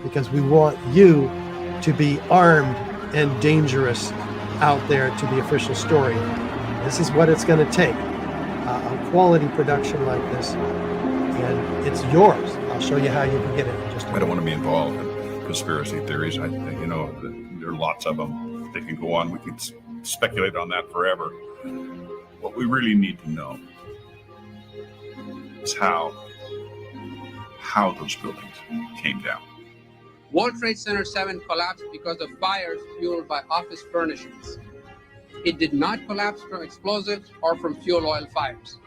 because we want you to be armed and dangerous out there to the official story. This is what it's going to take, a quality production like this, and it's yours. I'll show you how you can get it in just a minute. I don't want to be involved in conspiracy theories. There are lots of them. They can go on. We can speculate on that forever. What we really need to know is how those buildings came down. World Trade Center 7 collapsed because of fires fueled by office furnishings. It did not collapse from explosives or from fuel oil fires.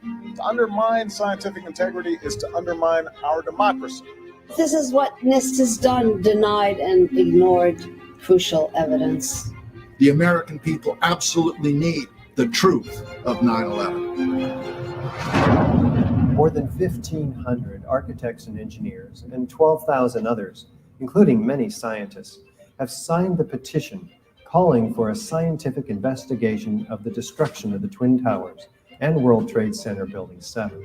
To undermine scientific integrity is to undermine our democracy. This is what NIST has done, denied and ignored crucial evidence. The American people absolutely need the truth of 9/11. More than 1,500 architects and engineers and 12,000 others, including many scientists, have signed the petition calling for a scientific investigation of the destruction of the Twin Towers and World Trade Center Building 7.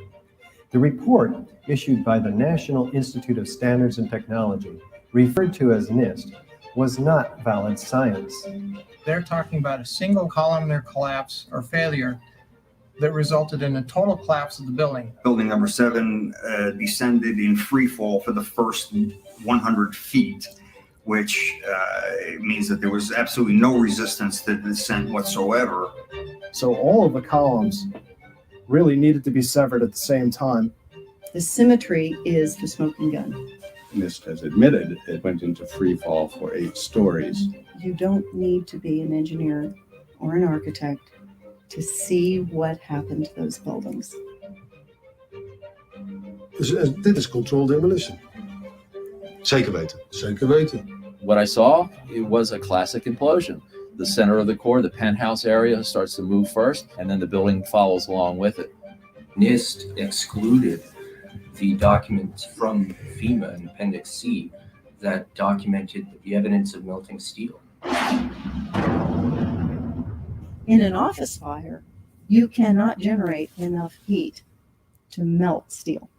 The report, issued by the National Institute of Standards and Technology, referred to as NIST, was not valid science. They're talking about a single columnar collapse or failure that resulted in a total collapse of the building. Building number 7 descended in free fall for the first 100 feet, which means that there was absolutely no resistance to the descent whatsoever. So all of the columns really needed to be severed at the same time. The symmetry is the smoking gun. NIST has admitted it went into free fall for 8 stories. You don't need to be an engineer or an architect to see what happened to those buildings. Dit is controlled demolition. Zeker weten. Zeker weten. What I saw, it was a classic implosion. The center of the core, the penthouse area, starts to move first, and then the building follows along with it. NIST excluded the documents from FEMA in Appendix C that documented the evidence of melting steel. In an office fire, you cannot generate enough heat to melt steel.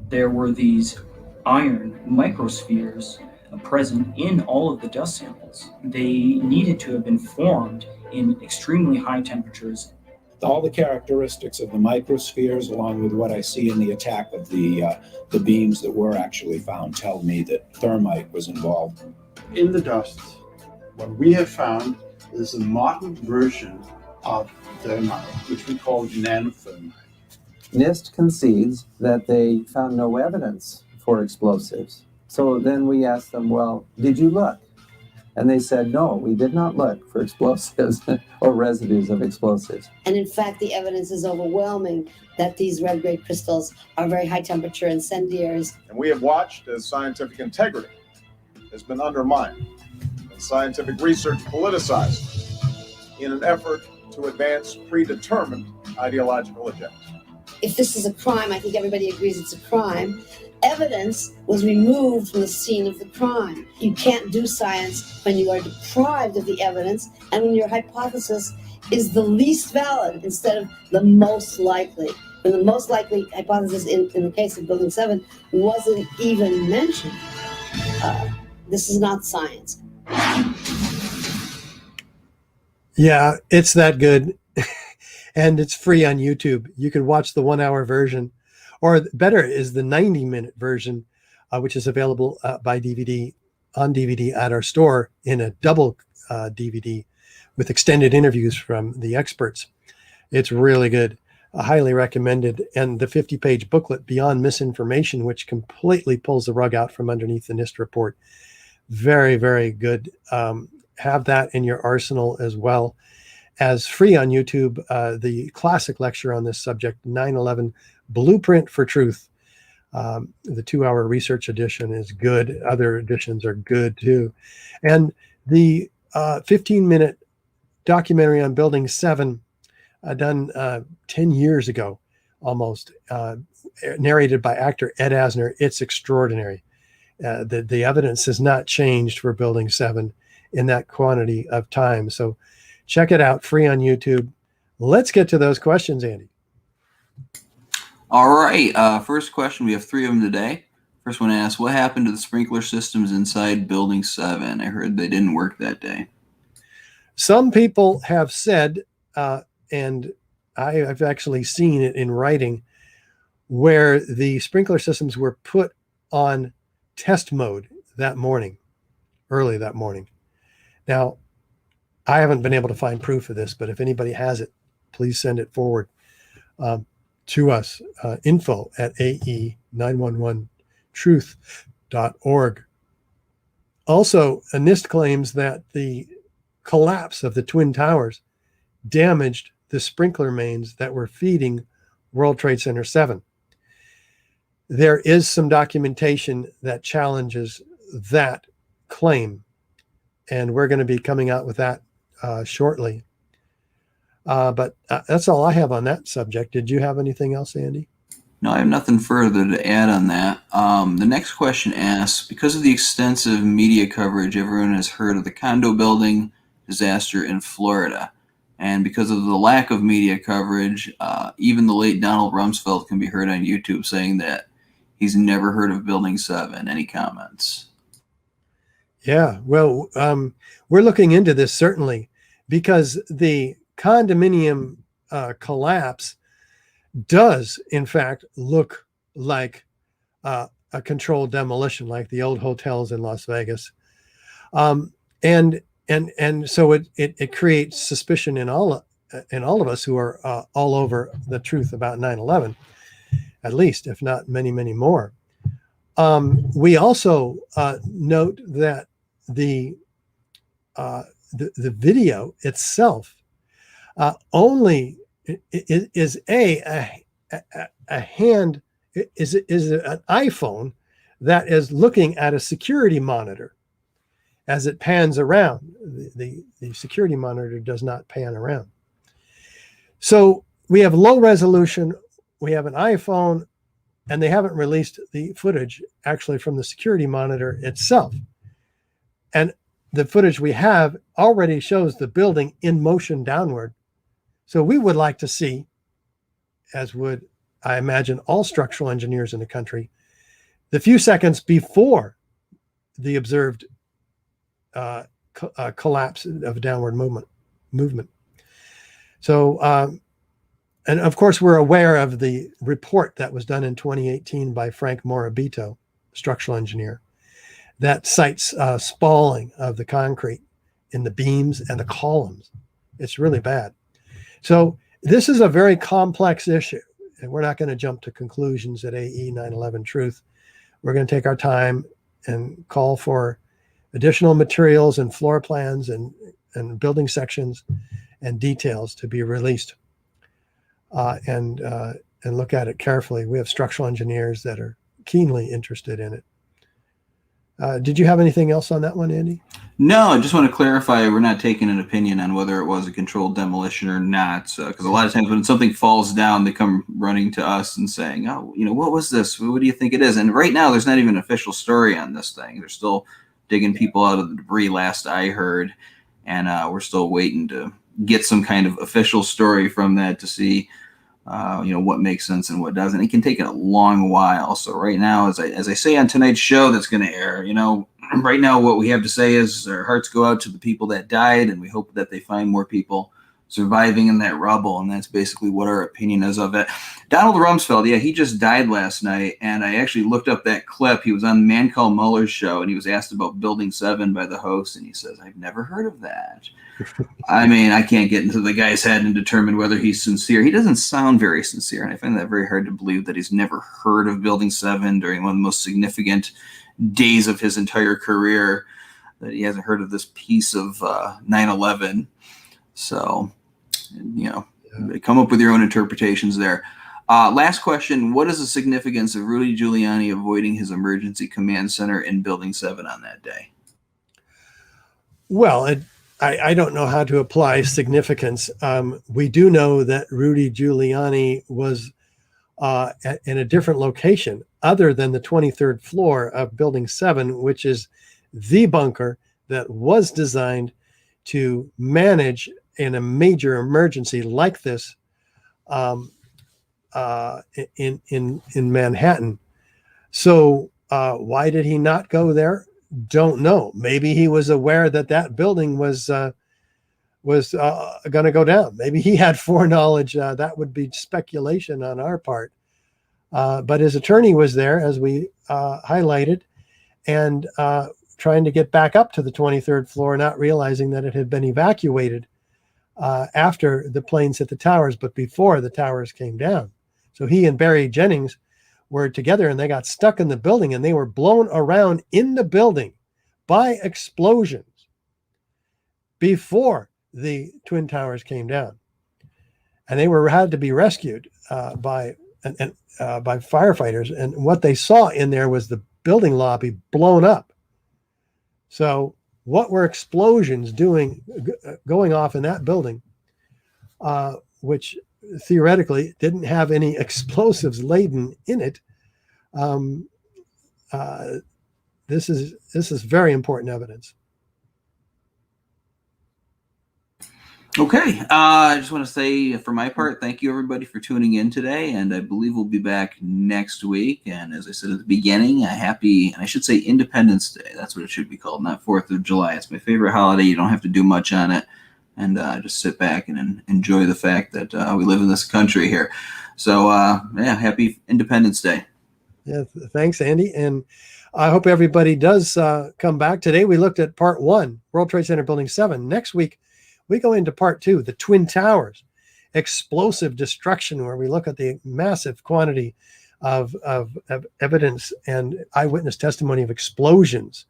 There were these iron microspheres present in all of the dust samples. They needed to have been formed in extremely high temperatures. All the characteristics of the microspheres, along with what I see in the attack of the beams that were actually found, tell me that thermite was involved. In the dust, what we have found is a modern version of thermite, which we call nanothermite. NIST concedes that they found no evidence for explosives. So then we asked them, well, did you look? And they said, no, we did not look for explosives or residues of explosives. And in fact, the evidence is overwhelming that these red-grade crystals are very high-temperature incendiaries. And we have watched as scientific integrity has been undermined and scientific research politicized in an effort to advance predetermined ideological agendas. If this is a crime, I think everybody agrees it's a crime. Evidence was removed from the scene of the crime. You can't do science when you are deprived of the evidence and when your hypothesis is the least valid instead of the most likely. And the most likely hypothesis in the case of Building 7 wasn't even mentioned. This is not science. Yeah, it's that good. And it's free on YouTube. You can watch the 1-hour version, or better is the 90-minute version, which is available by DVD on DVD at our store in a double DVD with extended interviews from the experts. It's really good. Highly recommended. And the 50-page booklet, Beyond Misinformation, which completely pulls the rug out from underneath the NIST report. Very, very good. Have that in your arsenal as well. As free on YouTube, the classic lecture on this subject, 9/11 Blueprint for Truth. The 2-hour research edition is good. Other editions are good too. And the 15-minute documentary on Building 7, done 10 years ago almost, narrated by actor Ed Asner. It's extraordinary. The evidence has not changed for Building 7 in that quantity of time. So check it out, free on YouTube. Let's get to those questions, Andy. All right. First question. We have 3 of them today. First one asks, what happened to the sprinkler systems inside Building 7? I heard they didn't work that day. Some people have said, and I've actually seen it in writing, where the sprinkler systems were put on test mode that morning, early that morning. Now, I haven't been able to find proof of this, but if anybody has it, please send it forward to us, info@ae911truth.org. Also, NIST claims that the collapse of the Twin Towers damaged the sprinkler mains that were feeding World Trade Center 7. There is some documentation that challenges that claim, and we're going to be coming out with that shortly. But that's all I have on that subject. Did you have anything else, Andy? No, I have nothing further to add on that. The next question asks, because of the extensive media coverage, everyone has heard of the condo building disaster in Florida. And because of the lack of media coverage, even the late Donald Rumsfeld can be heard on YouTube saying that he's never heard of Building 7. Any comments? Yeah, well, we're looking into this certainly, because the condominium collapse does, in fact, look like a controlled demolition, like the old hotels in Las Vegas. And so it creates suspicion in all of us who are all over the truth about 9/11, at least, if not many, many more. We also note that the video itself only is an iPhone that is looking at a security monitor as it pans around. The security monitor does not pan around. So we have low resolution, we have an iPhone, and they haven't released the footage actually from the security monitor itself. And the footage we have already shows the building in motion downward. So we would like to see, as would, I imagine, all structural engineers in the country, the few seconds before the observed collapse of downward movement. So, and of course, we're aware of the report that was done in 2018 by Frank Morabito, structural engineer, that cites spalling of the concrete in the beams and the columns. It's really bad. So this is a very complex issue, and we're not going to jump to conclusions at AE 9/11 Truth. We're going to take our time and call for additional materials and floor plans and building sections and details to be released, and look at it carefully. We have structural engineers that are keenly interested in it. Did you have anything else on that one, Andy? No, I just want to clarify, we're not taking an opinion on whether it was a controlled demolition or not. Because a lot of times when something falls down, they come running to us and saying, oh, what was this? What do you think it is? And right now, there's not even an official story on this thing. They're still digging people out of the debris, last I heard. And we're still waiting to get some kind of official story from that to see what makes sense and what doesn't. It can take a long while. So right now, as I say on tonight's show that's going to air, right now what we have to say is our hearts go out to the people that died, and we hope that they find more people surviving in that rubble. And that's basically what our opinion is of it. Donald Rumsfeld, yeah, he just died last night. And I actually looked up that clip. He was on Mancall Muller's show, and he was asked about Building 7 by the host. And he says, I've never heard of that. I mean, I can't get into the guy's head and determine whether he's sincere. He doesn't sound very sincere. And I find that very hard to believe that he's never heard of Building 7 during one of the most significant days of his entire career, that he hasn't heard of this piece of 9/11. So, come up with your own interpretations there. Last question. What is the significance of Rudy Giuliani avoiding his emergency command center in Building 7 on that day? Well, I don't know how to apply significance. We do know that Rudy Giuliani was in a different location other than the 23rd floor of Building 7, which is the bunker that was designed to manage in a major emergency like this in Manhattan. So why did he not go there? Don't know. Maybe he was aware that building was going to go down. Maybe he had foreknowledge. That would be speculation on our part. But his attorney was there, as we highlighted, and trying to get back up to the 23rd floor, not realizing that it had been evacuated after the planes hit the towers, but before the towers came down. So he and Barry Jennings were together, and they got stuck in the building, and they were blown around in the building by explosions before the Twin Towers came down. and they had to be rescued by firefighters. And what they saw in there was the building lobby blown up. So what were explosions going off in that building, which theoretically didn't have any explosives laden in it? This is very important evidence. Okay. I just want to say, for my part, thank you everybody for tuning in today, and I believe we'll be back next week. And as I said at the beginning, a happy, and I should say Independence Day. That's what it should be called, not 4th of July. It's my favorite holiday. You don't have to do much on it, and just sit back and enjoy the fact that we live in this country here. So, yeah, happy Independence Day. Yeah, thanks, Andy. And I hope everybody does come back. Today we looked at part 1, World Trade Center Building 7. Next week, we go into part 2, the Twin Towers, explosive destruction, where we look at the massive quantity of evidence and eyewitness testimony of explosions.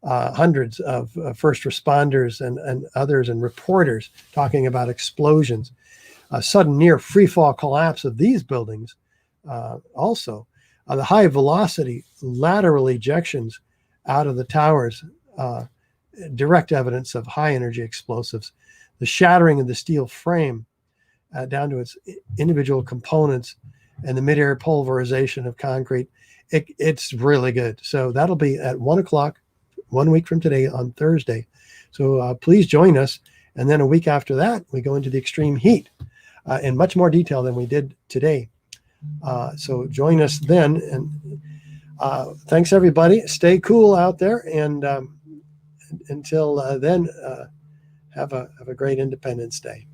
Hundreds of first responders and others and reporters talking about explosions. A sudden near free-fall collapse of these buildings. Also, the high velocity lateral ejections out of the towers, direct evidence of high energy explosives. The shattering of the steel frame down to its individual components, and the mid-air pulverization of concrete. It's really good. So that'll be at 1 o'clock, 1 week from today on Thursday. So please join us. And then a week after that, we go into the extreme heat in much more detail than we did today. So join us then. And thanks, everybody. Stay cool out there. And until then, have a great Independence Day.